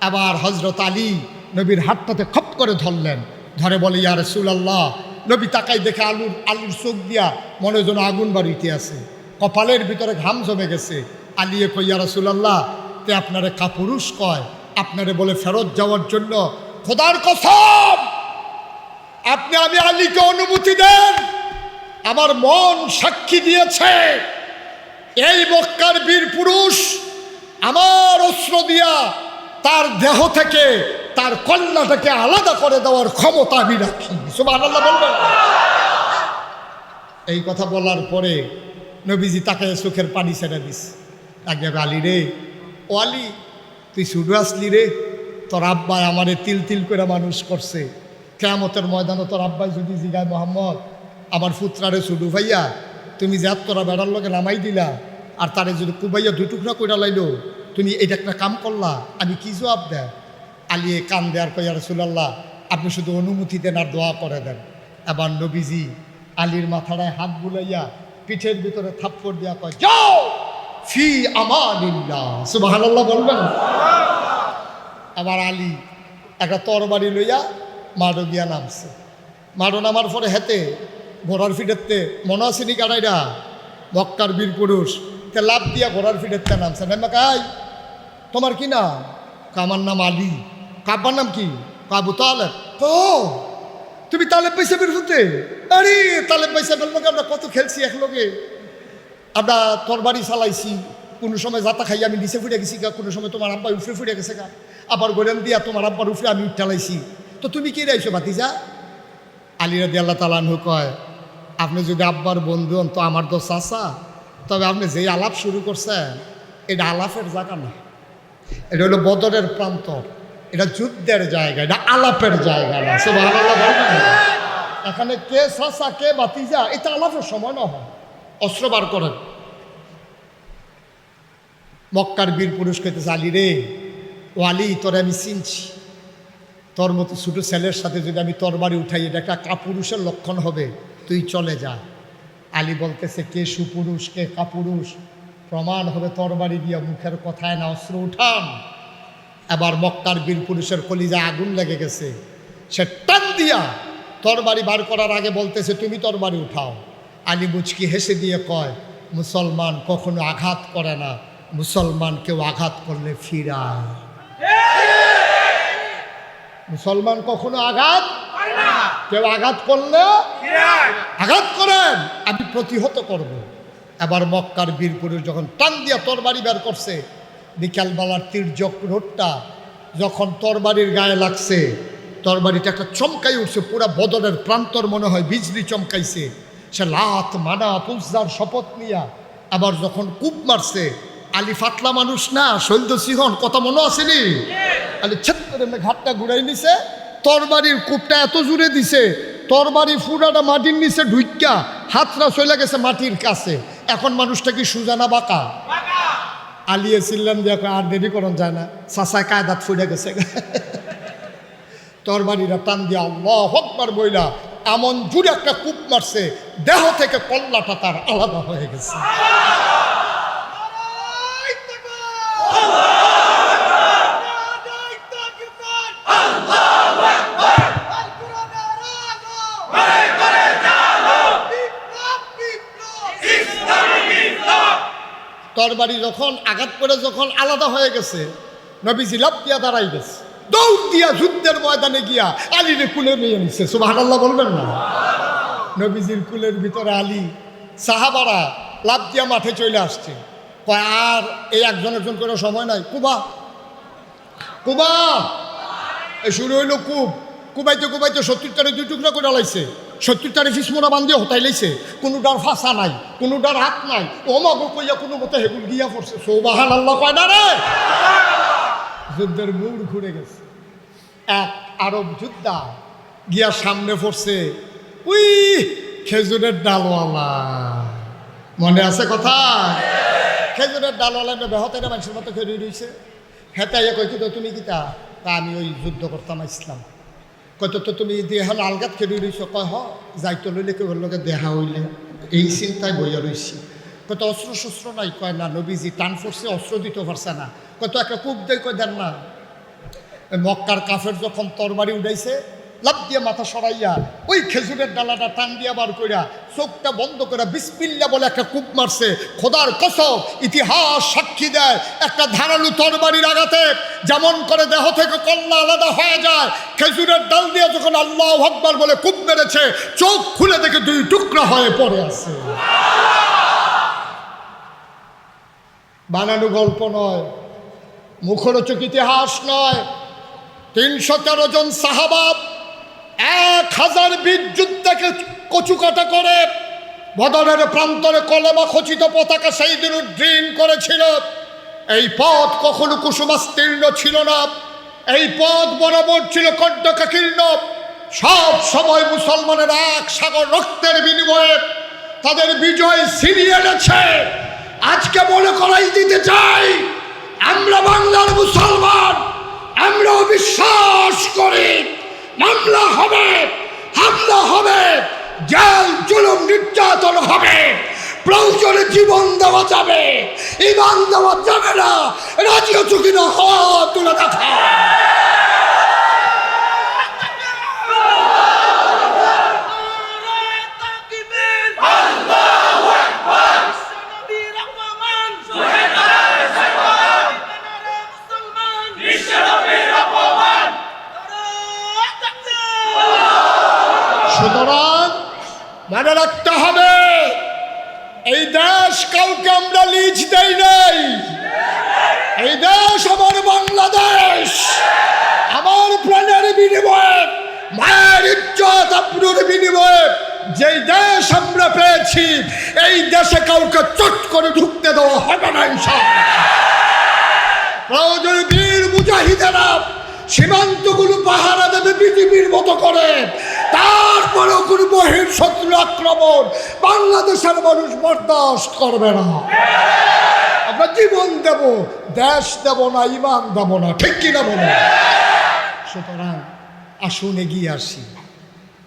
আবার হযরত আলী নবীর হাতটাতে খপ করে ধরলেন, ধরে বলে ইয়া রাসূলুল্লাহ। নবী তাকাই দেখে আলুর চোখ দিয়া মনে যেন আগুন বাড়িতে আছে, কপালের ভিতরে ঘাম জমে গেছে। আলিয়ে কই ইয়া রাসূলুল্লাহ তে আপনারে কাপুরুষ কয়, আপনারে বলে ফেরত যাওয়ার জন্য। খোদার কসম আপনি আমি আলীকে অনুমতি দেন, আমার মন সাক্ষী দিয়েছে এই মক্কার বীর পুরুষ আমার অস্ত্র দিয়া তার দেহ থেকে তার কল্যাটাকে আলাদা করে দেওয়ার ক্ষমতা আমি রাখি। সুবহানাল্লাহ বলবেন। এই কথা বলার পরে নবীজি তাকে চোখের পানি ছেড়ে দিস। আগে আলী রে, ও আলী তুই শুধু আসলি রে, তোর আব্বাই আমারে তিল তিল করে মানুষ করছে। কিয়ামতের ময়দানে তোর আব্বাই যদি জিগায় মোহাম্মদ আমার পুত্রারে শুধু ভাইয়া তুমি যে তোরা বেড়ার লগে নামাই দিলা আর তারে যদি কুবাইয়া দুই টুকরা কইরা লাইলো, তুমি এটা একটা কাম করলা, আমি কি জবাব দেয়? আলিয়ে কান দেয়ার কইয়া রাসূলুল্লাহ আপনি শুধু অনুমতি দেন আর দোয়া করে দেন। আবার নবীজি আলীর মাথায় হাত বুলাইয়া পিঠের ভিতরে থাপ্পড় দিয়া কয় যাও ফি আমানিল্লাহ। সুবহানাল্লাহ বলবেন। আবার আলী একটা তরবারি লইয়া মাডো গিয়া নামছে। মাডো নামার পরে হেতে ঘোড়ার ফিটেতে মনে আসেনি কাটাইরা মক্কার বীর পুরুষ তে লাভ দিয়া ঘোড়ার ফিটেতে নামছে। নেমা কাই তোমার কি নাম? আমার নাম আলী। কাব্বার নাম কি? আবু তালেব। তো তুমি তালেব পয়সা বের হতে? আরে তালেব পয়সা বেরবো, আমরা কত খেলছি একলগে, আমরা তরবারি চালাইছি, কোনো সময় যাতা খাই আমি নিচে ফুটে গেছি গা, কোনো সময় তোমার আব্বা উফরে ফুটে গেছে গা, আবার গোলেন দিয়া তোমার আব্বার উফরে আমি উঠালাইছি। তো তুমি কি রাইছো ভাতিজা? আলী রাদিয়াল্লাহু তাআলা আনহু কয় আপনি যদি আব্বার বন্ধু হন তো আমার তো চাচা, তবে আপনি যেই আলাপ শুরু করছেন এটা আলাপের জায়গা না, এটা হলো বদরের প্রান্তর, এটা যুদ্ধের জায়গা, এটা আলাপের জায়গা না। সুবহানাল্লাহ বলবেন। এখানে কে চাচা কে ভাতিজা এটা আলাপের সময় না হয়। অস্ত্র বার করেন। মক্কার বীর পুরুষ কইতেছে আলী রে, ও আলী তোরে আমি চিনছি, তোর মতো ছোটো ছেলের সাথে যদি আমি তরবারি উঠাই এটা একটা কাপুরুষের লক্ষণ হবে, তুই চলে যা। আলী বলতেছে কে সুপুরুষ কে কাপুরুষ প্রমাণ হবে তরবারি দিয়া, মুখের কথায় না, অস্ত্র উঠান। আবার মক্কার বীর পুরুষের কলিজা আগুন লেগে গেছে, সে টান দিয়া তরবারি বার করার আগে বলতেছে তুমি তরবারি উঠাও। আলী মুচকি হেসে দিয়ে কয় মুসলমান কখনো আঘাত করে না, মুসলমান কেউ আঘাত করলে ফিরায়। মুসলমান কখনো আঘাত কেউ আঘাত করলে আঘাত করেন, আমি প্রতিহত করব। এবার মক্কার বীর পুরুষ যখন টান দিয়া তরবারি বের করছে, বিকালবেলার তির্যক রোডটা যখন তরবারির গায়ে লাগছে, তরবারিটা একটা চমকাই উঠছে, পুরা বদরের প্রান্তর মনে হয় বিজলি চমকাইছে। সে লাত মানা পুজদার শপথ নিয়া আবার যখন কূপ মারছে, আলী ফাতলা মানুষ না, শৈল সিংহন কথা মনে আসেনি, আলী ছেদ করে ঘাটটা ঘুরাই নিছে, তরবারির কূপটা এত জুড়ে দিছে, তরবারি ফুরাটা মাটির নিচে ঢুইকা হাতরা চলে গেছে মাটির কাছে। এখন মানুষটা কি সুজানা বাঁকা? আলিয়ে চিল্লান দিয়ে আর দেরি করন যায় না, চাচায় কায়দাত ফুটে গেছে। তরবারিরা টান দিয়া আল্লাহু আকবার বইলা আমন জুড়ে একটা কূপ মারছে, দেহ থেকে কল্লাটা তার আলাদা হয়ে গেছে। তরবারি যখন আঘাত করে যখন আলাদা হয়ে গেছে, নবীজি লাফ দিয়া দাঁড়াই গেছে, দৌড় দিয়া যুদ্ধের ময়দানে গিয়া আলীরে কুলে নিয়ে নিচ্ছে। সুবহানাল্লাহ বলবেন না? নবীজির কুলের ভিতরে আলী, সাহাবারা লাফ দিয়া মাঠে চলে আসছে। কয় আর এই একজন একজন করে সময় নাই, কুবা কুবা শুরু হইলো কুবাইতে 70টারে 2 টুকরা করে লাইছে, 70টারে ফিসমোনা বান্ধিয়ে হতাই লাইছে, কোনোটার ফাঁসা নাই, কোনোটার হাত নাই, ও মাগো কইয়া কোনো মতে হেগুল গিয়া পড়ছে। সুবহানাল্লাহ কয় না রে? যুদ্ধের মোড় ঘুরে গেছে। এক আরব যোদ্ধা গিয়া সামনে পড়ছে ওই খেজুরের ডালওয়ালা, মনে আছে কথা? খেজুরের ডালওয়ালা বেহতের মানুষের মতো খেয়ে রয়েছে। হেতাইয়া কইতে তো তুমি কিতা? তা আমি ওই যুদ্ধ করতাম ইসলাম। কত তো তুমি দেহা আলগাত খেয়ে রয়েছ? কয় হ যাইতো লইলে কেউ লোকে দেহা হইলে এই চিন্তায় বইয়া রয়েছি। কত অস্ত্র শস্ত্র নাই? কয় না, নবীজি টান ফোর্সে অস্ত্র দিতে পারছে না। কত একটা কূপ দেয়, কয় দেন না। মক্কার কাফের যখন তরবারি উঠাইছে, লাভ দিয়ে মাথা সরাইয়া ওই খেজুরের ডালাটা টান দিয়া বার কইরা চোখটা বন্ধ করে বিসমিল্লাহ বলে একটা কূপ মারছে। খোদার কসম, ইতিহাস সাক্ষী দেয়, একটা ধারালু তরবারির আঘাতে যেমন করে দেহ থেকে কল্লা আলাদা হয়ে যায়, খেজুরের ডাল দিয়ে যখন আল্লাহু আকবার বলে কূপ মেরেছে, চোখ খুলে দেখে 2 টুকরা হয়ে পড়ে আছে। বানানো গল্প নয়, মুখরোচক ইতিহাস নয়। 313 জন সাহাবা 1000 বীর যুদ্ধকে কচুকাটা করে বদরের প্রান্তরে কলেমা খচিত পতাকা সেই দিন উড্ডীন করেছিল। এই পথ কখনো কুসুমাস্তীর্ণ ছিল না, এই পথ বরাবর ছিল কণ্টকাকীর্ণ। সব সময় মুসলমানের এক সাগর রক্তের বিনিময়ে তাদের বিজয় ছিনিয়ে এনেছে। আজকে মনে করাই দিতে চাই, আমরা বাংলার মুসলমান, আমরাও বিশ্বাস করি মামলা হবে, হামলা হবে, জেল জুলুম নির্যাতন হবে, প্রয়োজনে জীবন দেওয়া যাবে, ঈমান দেওয়া যাবে না। রাজি আছো কিনা? হাত তুলে দেখা। সুতরাং মনে রাখতে হবে, এই দেশ কাউকে আমরা লিজ দেই নাই। এই দেশ আমার বাংলাদেশ, আমার প্রাণের বিনিময়ে, মায়ের ইজ্জত আবরুর বিনিময়ে যেই দেশ আমরা পেয়েছি, এই দেশে কাউকে চট করে ঢুকতে দেওয়া হবে না ইনশাআল্লাহ। প্রয়োজন বীর মুজাহিদেরা সীমান্তগুলো পাহারা দেবে পৃথিবীর মতো করে। তারপরেও কোনো বহির শত্রু আক্রমণ বাংলাদেশের মানুষ বরদাস্ত করবে না। আমরা জীবন দেব, দেশ দেব না, ঈমান দেব না, ঠিক কিনা বলো? সুতরাং আসুন এগিয়ে আসি।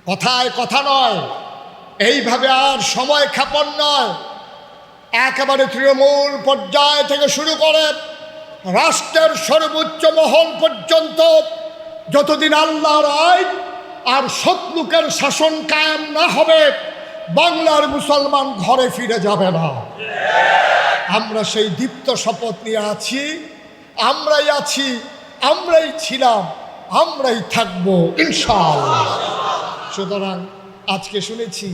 কথায় কথা নয়, এইভাবে আর সময় ক্ষেপণ নয়। একেবারে তৃণমূল পর্যায় থেকে শুরু করে রাষ্ট্রের সর্বোচ্চ মহল পর্যন্ত যতদিন আল্লাহর আইন আর সৎলোকের শাসন কায়েম না হবে, বাংলার মুসলমান ঘরে ফিরে যাবে না। আমরা সেই দীপ্ত শপথ নিয়ে আছি, আমরাই আছি, আমরাই ছিলাম, আমরাই থাকবো ইনশাআল্লাহ। সুতরাং আজকে শুনেছি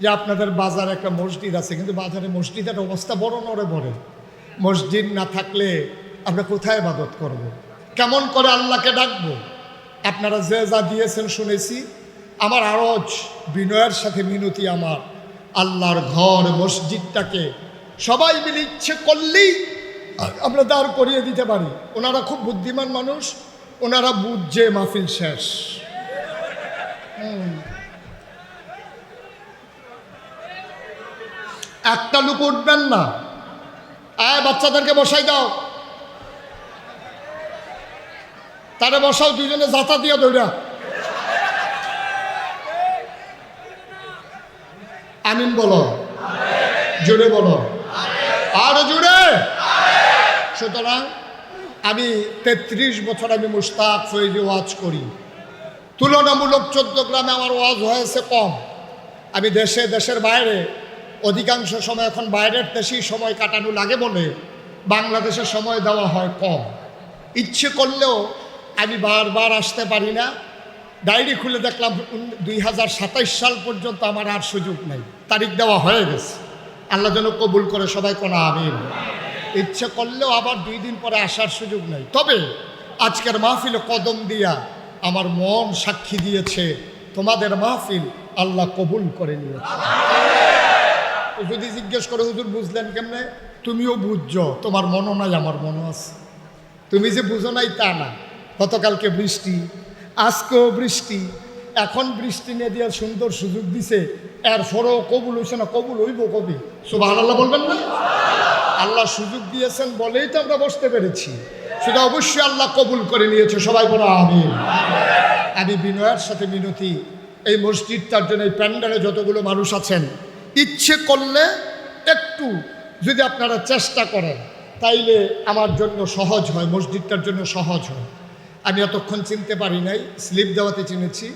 যে আপনাদের বাজারে একটা মসজিদ আছে, কিন্তু বাজারে মসজিদের অবস্থা বড় নড়ে বড়ে। মসজিদ না থাকলে আমরা কোথায় ইবাদত করব? কেমন করে আল্লাহকে ডাকবো? আপনারা যে যা দিয়েছেন শুনেছি, আমার আরজ বিনয়ের সাথে মিনতি, আমার আল্লাহর ঘর মসজিদটাকে সবাই মিলে ইচ্ছে করলেই আমরা দাঁড় করিয়ে দিতে পারি। ওনারা খুব বুদ্ধিমান মানুষ, ওনারা বুঝছে মাহফিল শেষ। একটা লোক উঠবেন না, বাচ্চাদেরকে বসাই দাও, তারে বসাও, দুজনে যাতা দিয়া দৌড়া। আমিন বলো, জোরে বলো, আরো জোরে। সুতরাং আমি 33 বছর আমি মুশতাক ফৈজি ওয়াজ করি। তুলনামূলক 14 গ্রামে আমার ওয়াজ হয়েছে কম। আমি দেশে, দেশের বাইরে, অধিকাংশ সময় এখন বাইরের দেশেই সময় কাটানো লাগে বলে বাংলাদেশে সময় দেওয়া হয় কম। ইচ্ছে করলেও আমি বারবার আসতে পারি না। ডায়েরি খুলে দেখলাম 2027 সাল পর্যন্ত আমার আর সুযোগ নেই, তারিখ দেওয়া হয়ে গেছে। আল্লাহ যেন কবুল করে, সবাই কোনো আমিন। ইচ্ছে করলেও আবার 2 দিন পরে আসার সুযোগ নেই। তবে আজকের মাহফিলে কদম দিয়া আমার মন সাক্ষী দিয়েছে তোমাদের মাহফিল আল্লাহ কবুল করে নিয়েছে। যদি জিজ্ঞেস করে হুজুর বুঝলেন কেমনে, তুমিও বুঝছো, তোমার মনও নাই আমার মনও আছে। তুমি যে বুঝো নাই তা না। গতকালকে বৃষ্টি, আজকেও বৃষ্টি, এখন বৃষ্টি নিয়ে দিয়ে সুন্দর সুযোগ দিছে, এরপরেও কবুল হইছে না। কবুল হইব কবি, সুবহানাল্লাহ বলবেন না? আল্লাহ সুযোগ দিয়েছেন বলেই তো আমরা বসতে পেরেছি, সেটা অবশ্যই আল্লাহ কবুল করে নিয়েছে। সবাই বলো আমিন। আমি বিনয়ের সাথে মিনতি, এই মসজিদটার জন্য, এই প্যান্ডেলে যতগুলো মানুষ আছেন, ইচ্ছে করলে একটু যদি আপনারা চেষ্টা করেন তাইলে আমার জন্য সহজ হয়, মসজিদটার জন্য সহজ হয়। আমি এতক্ষণ চিনতে পারি নাই, স্লিপ দেওয়াতে চিনেছি।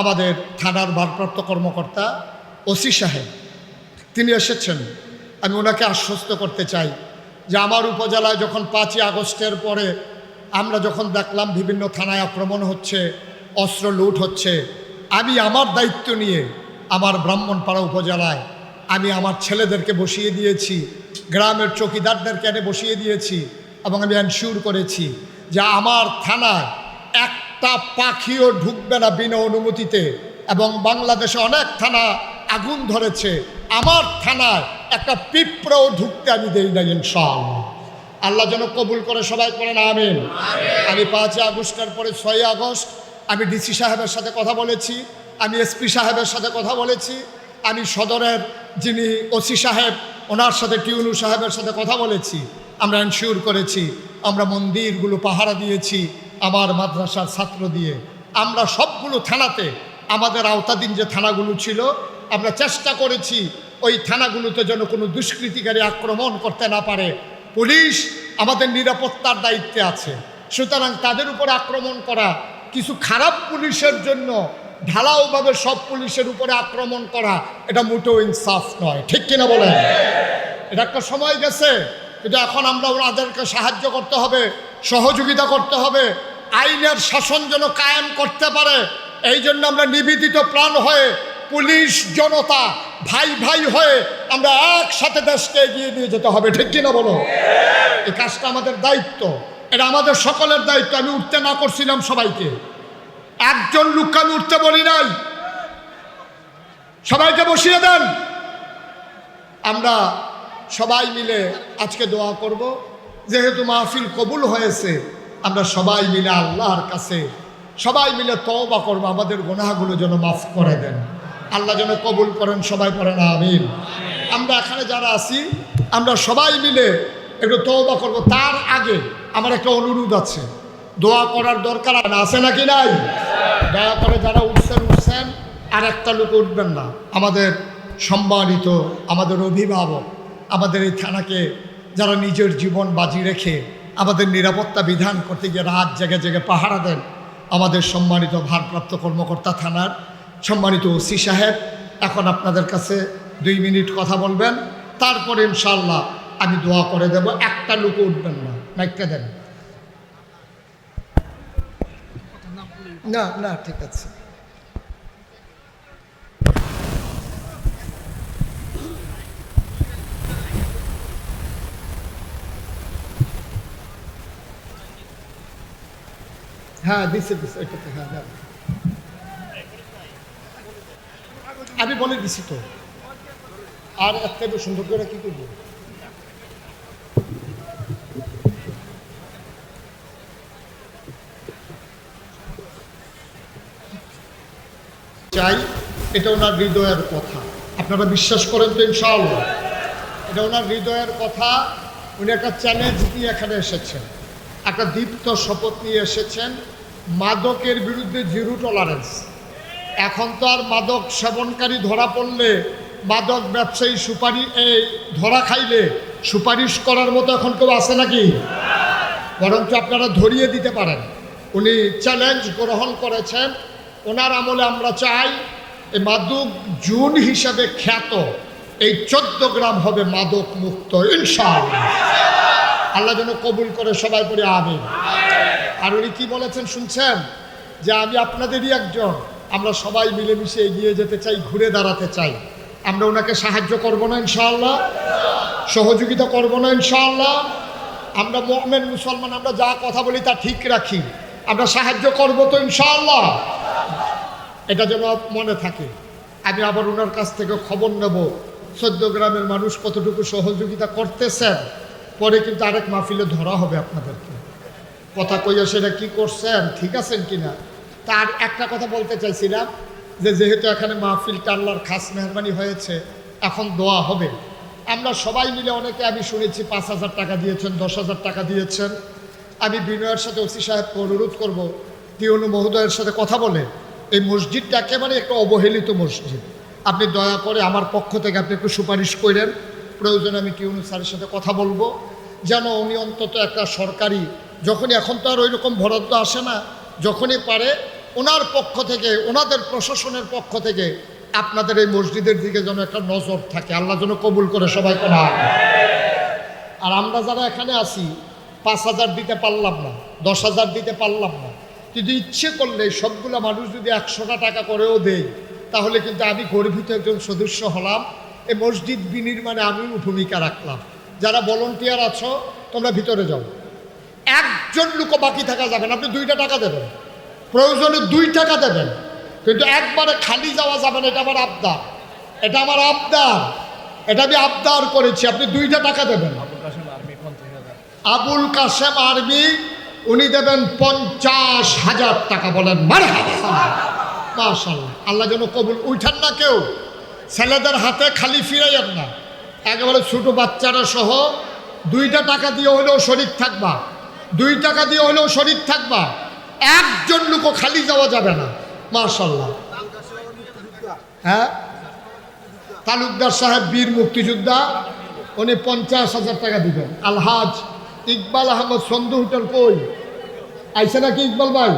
আমাদের থানার ভারপ্রাপ্ত কর্মকর্তা ওসি সাহেব তিনি এসেছেন। আমি ওনাকে আশ্বস্ত করতে চাই যে আমার উপজেলায় যখন 5ই আগস্টের পরে আমরা যখন দেখলাম বিভিন্ন থানায় আক্রমণ হচ্ছে, অস্ত্র লুট হচ্ছে, আমি আমার দায়িত্ব নিয়ে আমার ব্রাহ্মণপাড়া উপজেলায় আমি আমার ছেলেদেরকে বসিয়ে দিয়েছি, গ্রামের চৌকিদারদেরকে এনে বসিয়ে দিয়েছি, এবং আমি এনশিওর করেছি যে আমার থানায় একটা পাখিও ঢুকবে না বিনা অনুমতিতে। এবং বাংলাদেশে অনেক থানা আগুন ধরেছে, আমার থানায় একটা পিঁপড়াও ঢুকতে আমি দেই না ইনশাআল্লাহ। আল্লাহ যেন কবুল করে, সবাই করেন আমিন। আমি 5ই আগস্টের পরে 6ই আগস্ট আমি ডিসি সাহেবের সাথে কথা বলেছি, আমি এসপি সাহেবের সাথে কথা বলেছি, আমি সদরের যিনি ওসি সাহেব ওনার সাথে টিউনু সাহেবের সাথে কথা বলেছি। আমরা এনশিওর করেছি, আমরা মন্দিরগুলো পাহারা দিয়েছি আমার মাদ্রাসার ছাত্র দিয়ে। আমরা সবগুলো থানাতে, আমাদের আওতাধীন যে থানাগুলো ছিল, আমরা চেষ্টা করেছি ওই থানাগুলোতে যেন কোনো দুষ্কৃতিকারী আক্রমণ করতে না পারে। পুলিশ আমাদের নিরাপত্তার দায়িত্বে আছে, সুতরাং তাদের উপরে আক্রমণ করা, কিছু খারাপ পুলিশের জন্য ঢালাওভাবে সব পুলিশের উপরে আক্রমণ করা, এটা মোটেও ইনসাফ নয়। ঠিক কিনা বলেন? এটা একটা সময় গেছে, কিন্তু এখন আমরা ওনাদেরকে সাহায্য করতে হবে, সহযোগিতা করতে হবে, আইনের শাসন যেন কায়েম করতে পারে। এই জন্য আমরা নিবেদিত প্রাণ হয়ে, পুলিশ জনতা ভাই ভাই হয়ে আমরা একসাথে দেশকে এগিয়ে নিয়ে যেতে হবে। ঠিক কিনা বলো? এই কাজটা আমাদের দায়িত্ব, এটা আমাদের সকলের দায়িত্ব। আমি উঠতে না করছিলাম সবাইকে, একজন লোককে আমি উঠতে বলি নাই, সবাইকে বসিয়ে দেন। আমরা সবাই মিলে আজকে দোয়া করব, যেহেতু মাহফিল কবুল হয়েছে, আমরা সবাই মিলে আল্লাহর কাছে সবাই মিলে তওবা করব, আমাদের গুনাহগুলো যেন মাফ করে দেন, আল্লাহ যেন কবুল করেন। সবাই পড়েন আমিন। আমরা এখানে যারা আছি আমরা সবাই মিলে একটু তওবা করব। তার আগে আমার একটা অনুরোধ আছে, দোয়া করার দরকার আছে নাকি নাই? দয়া করে যারা উঠছেন আর একটা লোক উঠবেন না। আমাদের সম্মানিত, আমাদের অভিভাবক, আমাদের এই থানাকে যারা নিজের জীবন বাজি রেখে আমাদের নিরাপত্তা বিধান করতে গিয়ে রাত জেগে জেগে পাহারা দেন, আমাদের সম্মানিত ভারপ্রাপ্ত কর্মকর্তা থানার সম্মানিত ওসি সাহেব, এখন আপনাদের কাছে 2 মিনিট কথা বলবেন, তারপরে ইনশাআল্লাহ আমি দোয়া করে দেব। একটা লোক উঠবেন না, মাইকটা দেন। না না, ঠিক আছে। হ্যাঁ দিছে, এটাতে হ্যাঁ দেন। আমি বলে দিছি তো, আর একটা সুন্দর করে কি করবো? চাই, এটা ওনার হৃদয়ের কথা, আপনারা বিশ্বাস করেন তো ইনশাআল্লাহ? এটা ওনার হৃদয়ের কথা। উনি একটা চ্যালেঞ্জ নিয়ে এখানে এসেছেন, একটা দীপ্ত শপথ নিয়ে এসেছেন, মাদকের বিরুদ্ধে 0 টলারেন্স। এখন তো আর মাদক সেবনকারী ধরা পড়লে, মাদক ব্যবসায়ী ধরা খাইলে সুপারিশ করার মতো এখন কেউ আছে নাকি? বরঞ্চ আপনারা ধরিয়ে দিতে পারেন। উনি চ্যালেঞ্জ গ্রহণ করেছেন। ওনার আমলে আমরা চাই এই মাদক জুন হিসাবে খ্যাত এই 14 গ্রাম হবে মাদক মুক্ত ইনশাআল্লাহ। আল্লাহ যেন কবুল করে, সবাই পড়ে আমিন। আর উনি কি বলেছেন শুনছেন? যে আমি আপনাদেরই একজন, আমরা সবাই মিলেমিশে এগিয়ে যেতে চাই, ঘুরে দাঁড়াতে চাই। আমরা ওনাকে সাহায্য করব না ইনশাআল্লাহ? সহযোগিতা করব না ইনশাআল্লাহ? আমরা মুমিন মুসলমান, আমরা যা কথা বলি তা ঠিক রাখি, আমরা সাহায্য করব তো ইনশাআল্লাহ। এটা যেন মনে থাকে। আমি আবার ওনার কাছ থেকে খবর নেব 14 গ্রামের মানুষ কতটুকু সহযোগিতা করতেছেন। পরে কিন্তু আরেক মাহফিলে ধরা হবে আপনাদেরকে। কথা কইয়া সেটা কী করছেন, ঠিক আছেন কিনা। তার একটা কথা বলতে চাইছিলাম যে যেহেতু এখানে মাহফিলটা আল্লাহর খাস মেহরবানি হয়েছে, এখন দোয়া হবে। আমরা সবাই মিলে অনেকে আমি শুনেছি 5,000 টাকা দিয়েছেন, 10,000 টাকা দিয়েছেন। আমি বিনয়ের সাথে ওসি সাহেবকে অনুরোধ করবো টিউনু মহোদয়ের সাথে কথা বলে এই মসজিদটা একেবারে একটা অবহেলিত মসজিদ, আপনি দয়া করে আমার পক্ষ থেকে আপনি একটু সুপারিশ করেন। প্রয়োজনে আমি টিউনু স্যারের সাথে কথা বলবো যেন উনি অন্তত একটা সরকারি, যখনই এখন তো আর ওই রকম বরাদ্দ আসে না, যখনই পারে ওনার পক্ষ থেকে, ওনাদের প্রশাসনের পক্ষ থেকে আপনাদের এই মসজিদের দিকে যেন একটা নজর থাকে। আল্লাহ যেন কবুল করে সবাই কোনা। আর আমরা যারা এখানে আছি 5,000 দিতে পারলাম না, 10,000 দিতে পারলাম না, কিন্তু ইচ্ছে করলে সবগুলো মানুষ যদি 100টা টাকা করেও দেয়, তাহলে কিন্তু আমি গর্বিত একজন সদস্য হলাম। এই মসজিদ বিনির্মাণে আমিও ভূমিকা রাখলাম। যারা ভলান্টিয়ার আছো তোমরা ভিতরে যাও, একজন লোকও বাকি থাকা যাবে না। আপনি 2টা টাকা দেবেন, প্রয়োজনে 2 টাকা দেবেন, কিন্তু একবারে খালি যাওয়া যাবে না। এটা আমার আবদার, এটা আমার আবদার, এটা আমি আবদার করেছি। আপনি 2টা টাকা দেবেন। আবুল কাশেম আর্মি উনি দেবেন 50,000 টাকা। বলেন মারহাবা, মাশাআল্লাহ। আল্লাহ যেন কবুল। উঠান না কেউ, ছেলেদের হাতে খালি ফিরাইয়েন না, একেবারে ছোটো বাচ্চারা সহ 2টা টাকা দিয়ে হলেও শরীক থাকবা, 2 টাকা দিয়ে হলেও শরীক থাকবা। একজন লোকও খালি যাওয়া যাবে না। মাশাআল্লাহ। হ্যাঁ, তালুকদার সাহেব বীর মুক্তিযোদ্ধা, উনি 50,000 টাকা দিবেন। আলহাজ ইকবাল আহমদ সন্ধু হোটেল কই আইসে নাকি? ইকবাল ভাই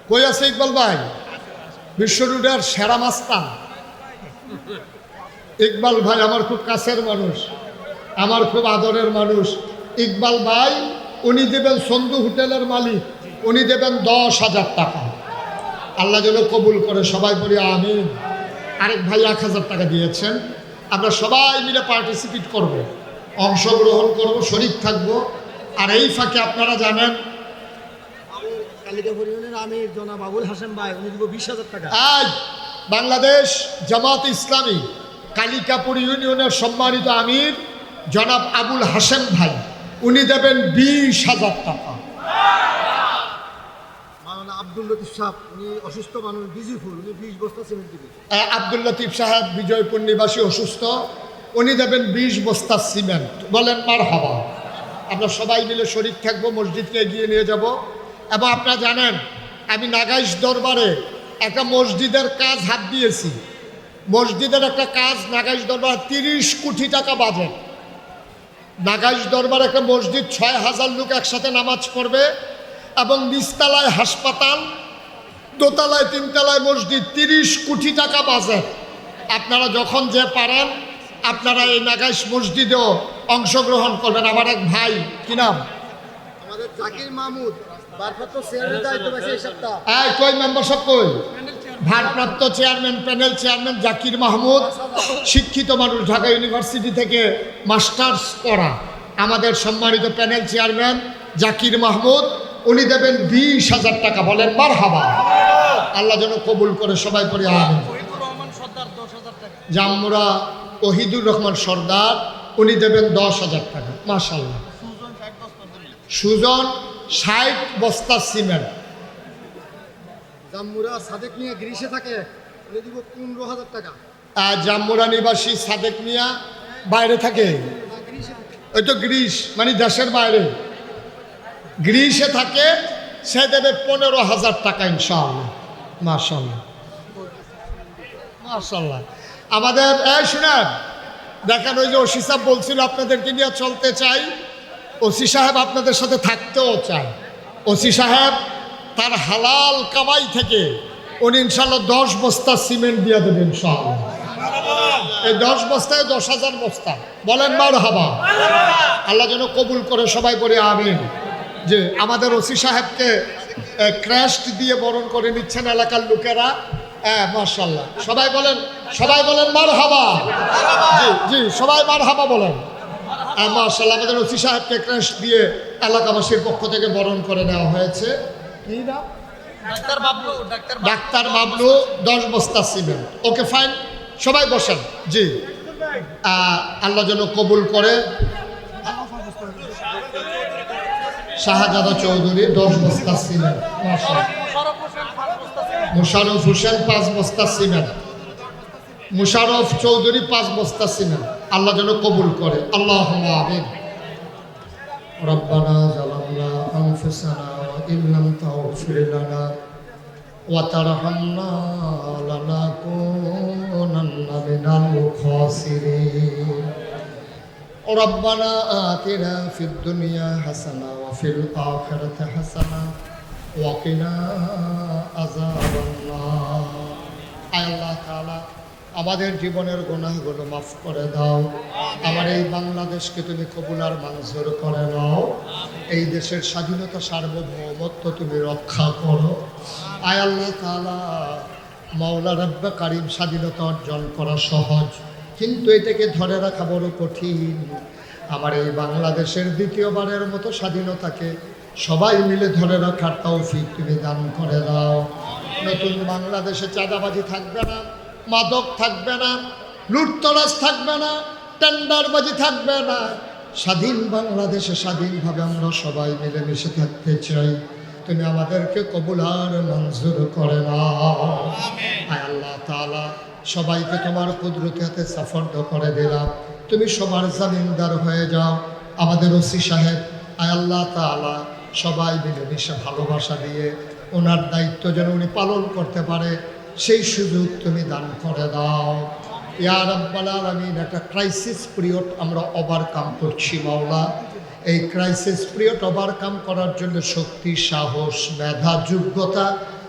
কই আছে? ইকবাল ভাই বিশ্ব রোডের সেরা মাস্তান। ইকবাল ভাই আমার খুব কাছের মানুষ, আমার খুব আদরের মানুষ। ইকবাল ভাই উনি দেবেন, সন্ধু হোটেলের মালিক, উনি দেবেন 10,000 টাকা। আল্লাহ যেন কবুল করে সবাই বলি আমিন। আরেক ভাই 1,000 টাকা দিয়েছেন। আমরা সবাই মিলে পার্টিসিপেট করব, অংশগ্রহণ করব, শরীক থাকব। আর এই ফাঁকে আপনারা জানেন কালিকাপুর ইউনিয়নের আমির জনাব আবুল হাসেম ভাই, উনি দিব 20,000 টাকা। আজ বাংলাদেশ জামাত ইসলামী কালিকাপুর ইউনিয়নের সম্মানিত আমির জনাব আবুল হাসেম ভাই, উনি দেবেন 20,000 টাকা। মাওলানা আব্দুল লতিফ সাহেব, উনি অসুস্থ মানুষ, বিজিফুল, উনি 20 বস্তা সিমেন্ট দিবেন। আব্দুল লতিফ সাহেব বিজয়পুর নিবাসী, অসুস্থ, উনি দেবেন 20 বস্তা সিমেন্ট। বলেন মারহাবা। আমরা সবাই মিলে শরীক থাকবো, মসজিদকে এগিয়ে নিয়ে যাব। এবং আপনারা জানেন আমি নাগাইশ দরবারে একটা মসজিদের কাজ হাত দিয়েছি। মসজিদের একটা কাজ নাগাইশ দরবার 30 কোটি টাকা বাজেট। নাগাইশ দরবার একটা মসজিদ, 6,000 লোক একসাথে নামাজ পড়বে এবং নিচতলায় হাসপাতাল, দোতলায় 3তলায় মসজিদ, 30 কোটি টাকা বাজেট। আপনারা যখন যে পারেন আপনারা এই নাগাইশ মসজিদেও অংশগ্রহণ করবেন। আমার এক ভাই, কি নাম? আমাদের জাকির মাহমুদ, ভারপ্রাপ্ত চেয়ারম্যান দায়িত্ব পেয়েছে এই সপ্তাহ। কই মেম্বারশিপ কই? ভারপ্রাপ্ত chairman, panel chairman Zakir Mahmud, শিক্ষিত মানুষ, ঢাকা ইউনিভার্সিটি থেকে মাস্টার্স করা আমাদের সম্মানিত প্যানেল চেয়ারম্যান জাকির মাহমুদ, উনি দেবেন 20,000 টাকা। বলেন মারহাবা। আল্লাহ যেন কবুল করে সবাই পড়ে আমিন। জামুরা ওহিদুর রহমান সর্দার, উনি দেবেন 10,000 টাকা। মাশাআল্লাহ। সুজন 60 বস্তা সিমেন্ট। জামুরা সাদেক মিয়া গ্রিসে থাকে, উনি দিব 15,000 টাকা। জামুরা নিবাসী সাদেক মিয়া বাইরে থাকে, ওই তো গ্রিস মানে দেশের বাইরে, গ্রিসে থাকে, সে দেবে 15,000 টাকা ইনশাআল্লাহ। মাশাআল্লাহ, মাশাআল্লাহ। আমাদের শুনেন, দেখেন ওই যে ওসি সাহেব বলছিল আপনাদেরকে নিয়ে চলতে চাই, ওসি সাহেব আপনাদের সাথে থাকতেও চায়। ওসি সাহেব তার হালাল কামাই থেকে উনি ইনশাল্লাহ 10 বস্তা সিমেন্ট দিয়ে দেবেন ইনশাআল্লাহ। এই 10 বস্তায় 10,000 বস্তা। বলেন মারহাবা। আল্লাহ যেন কবুল করে সবাই বলে আমিন। যে আমাদের ওসি সাহেবকে ক্র্যাস্ট দিয়ে বরণ করে নিচ্ছেন এলাকার লোকেরা। মাশাআল্লাহ। সবাই বলেন মারহাবা। জি জি, সবাই মারহাবা বলেন। মাশাআল্লাহ, আমাদের ওসি সাহেবকে ক্র্যাস্ট দিয়ে এলাকাবাসীর পক্ষ থেকে বরণ করে নেওয়া হয়েছে। কি না ডাক্তার বাবলু ডাক্তার বাবলু 10 বস্তা সিমেন্ট। ওকে ফাইন, সবাই বসেন। জি, আল্লাহ যেন কবুল করে। শাহজাদা চৌধুরী 10 বস্তা সিমেন্ট। মুশারফ হোসেন 5 বস্তা সিমেন্ট। মুশারফ চৌধুরী 5 বস্তা সিমেন্ট। আল্লাহ যেন কবুল করে। আল্লাহুম্মা আমিন। রব্বানা যালামনা আনফুসানা ওয়া ইল্লাম তাগফির লানা ওয়া তারহামনা লানাকুনান্না মিনাল খাসিরিন। রব্বানা আতিনা ফিদ দুনিয়া হাসানা ওয়া ফিল আখিরাতি হাসানা ওয়া কিনা আযাবান নার। আয় আল্লাহ তাআলা, আমাদের জীবনের গুনাহগুলো মাফ করে দাও। আমার এই বাংলাদেশকে তুমি কবুল আর মঞ্জুর করে নাও। এই দেশের স্বাধীনতা সার্বভৌমত্ব তুমি রক্ষা করো। আয় আল্লাহ তাআলা, মাওলা রব্বে কারীম, স্বাধীনতা অর্জন করা সহজ, কিন্তু এটাকে ধরে রাখা বড় কঠিন। আমার এই বাংলাদেশের দ্বিতীয়বারের মতো স্বাধীনতাকে সবাই মিলে ধরে রাখার তৌফিক তুমি দান করে দাও। নতুন বাংলাদেশে চাঁদাবাজি থাকবে না, মাদক থাকবে না, লুটতরাজ থাকবে না, টেন্ডারবাজি থাকবে না। স্বাধীন বাংলাদেশে স্বাধীনভাবে আমরা সবাই মিলেমিশে থাকতে চাই। তুমি আমাদেরকে কবুল আর মঞ্জুর করে নাও। আয় আল্লাহ তাআলা, সবাইকে তোমার কুদরতি হাতে সাফর্দ করে দিলাম। তুমি সবার জামিনদার হয়ে যাও। আমাদের ওসি সাহেব, আয় আল্লাহ তাআলা, সবাই মিলেমিশে ভালোবাসা দিয়ে ওনার দায়িত্ব যেন উনি পালন করতে পারে, সেই সুযোগ তুমি দান করে দাও। ইয়া রাব্বাল আলামিন, একটা ক্রাইসিস পিরিয়ড আমরা ওভারকাম করছি মাওলা। এই ক্রাইসিস পিরিয়ড ওভারকাম করার জন্য শক্তি, সাহস, মেধা, যোগ্যতা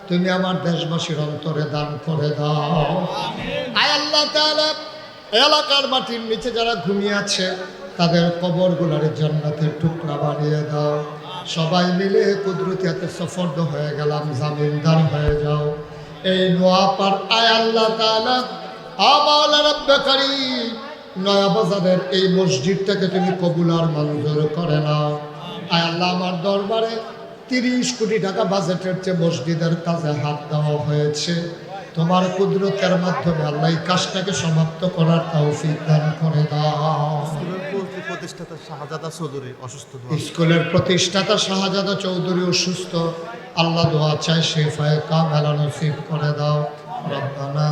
তুমি আমার দেশবাসীর অন্তরে দান করে দাও। আয় আল্লাহ তাআলা, এলাকার মাটির নিচে যারা ঘুমিয়ে আছে তাদের কবরগুলোর জান্নাতের টুকরা বানিয়ে দাও। সবাই মিলে কুদরতি হাতে সফর্দ হয়ে গেলাম, জামিনদার হয়ে যাও। এই নোয়াপাড়, আয় আল্লাহ তাআলা, আমাওলা রব্বে কারীম, নয়া বাজারের এই মসজিদটাকে তুমি কবুল আর মঞ্জুর করে নাও। আয় আল্লাহ, আমার দরবারে 30 কোটি টাকা বাজেটের চেয়ে মসজিদের কাজে হাত দেওয়া হয়েছে। তোমার কুদরতের মাধ্যমে আল্লাহ এই কাজটাকে সমাপ্ত করার তৌফিক দান করে দাও। প্রতিষ্ঠাতা শাহজাদা চৌধুরী অসুস্থ। স্কুলের প্রতিষ্ঠাতা শাহজাদা চৌধুরী অসুস্থ। আল্লাহ দোয়া চাই শেফায়ে কামেলা নসিব করে দাও। রব্বানা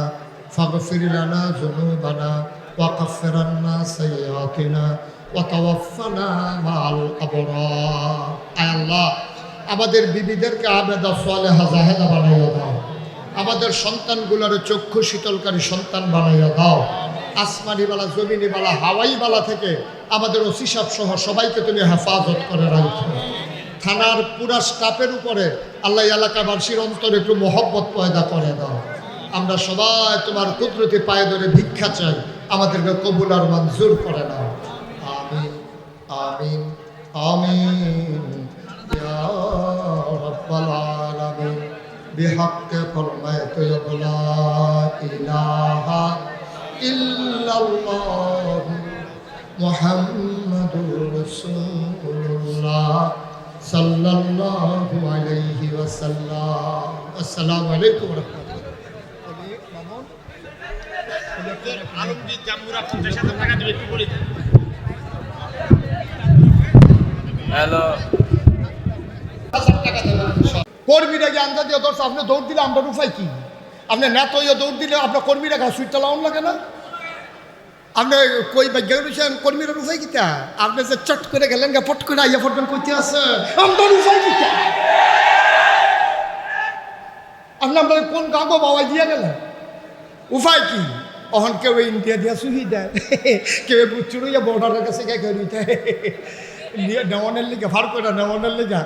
ফাগফির লানা যুনুবানা ওয়া কাফির আন্না সাইয়্যাতিনা ওয়া তাওয়াফানা মাআল আবরার। আয় আল্লাহ, আমাদের বিবিদেরকে আবেদা সালেহা জাহেদা বানাইয়া দাও। আমাদের সন্তানগুলোর চক্ষু শীতলকারী সন্তান বানাইয়া দাও। আসমানিবালা, জমিনিবালা, হাওয়াইবালা থেকে আমাদের ওসি সাহেব সহ সবাইকে তুমি হেফাজত করে রাখো। থানার পুরা স্টাফের উপরে আল্লাহ এলাকাবাসীর অন্তরে একটু মহব্বত পয়দা করে দাও। আমরা সবাই তোমার কুদরতি পায়ে ধরে ভিক্ষা চাই, আমাদেরকে কবুল আর মঞ্জুর করে নাও। আমিন আমিন আমিন ইয়া রাব্বাল আলামিন। বিহাক্কে ফরমায়তু লা ইলাহা ইল্লাল্লাহ মুহাম্মাদুর রাসূলুল্লাহ সাল্লাল্লাহু আলাইহি ওয়াসাল্লাম। আসসালামু আলাইকুম ওয়া রাহমাতুল্লাহ। আলমগীর জাম্বুরা 50,000 টাকা দিবে, কি বলি? হ্যালো, কর্মীরা যে আন্দা দিয়ে দর্শক আপনি দৌড় দিলে আমরা উপায় কি? আপনি নেতা হইয়া দৌড় দিলে আপনার কর্মীরা ঘা সুইটটা লাউন লাগে না? আপনি কই ভাগ্য রয়েছেন কর্মীরা উপায় কিতা? আপনি যে চট করে গেলেন গা ফট করে আইয়া ফটবেন কইতে আছে আমরা উপায় কিতা? আপনি আমরা কোন কাগো বাবা দিয়া গেলেন? উপায় কি? অহন কেউ ইন্ডিয়া দিয়া সুহি দেয়, কেউ বুচুড়িয়া বর্ডারের কাছে কে কেউ নেওয়ানের লিগে ফার করে নেওয়ানের লিগে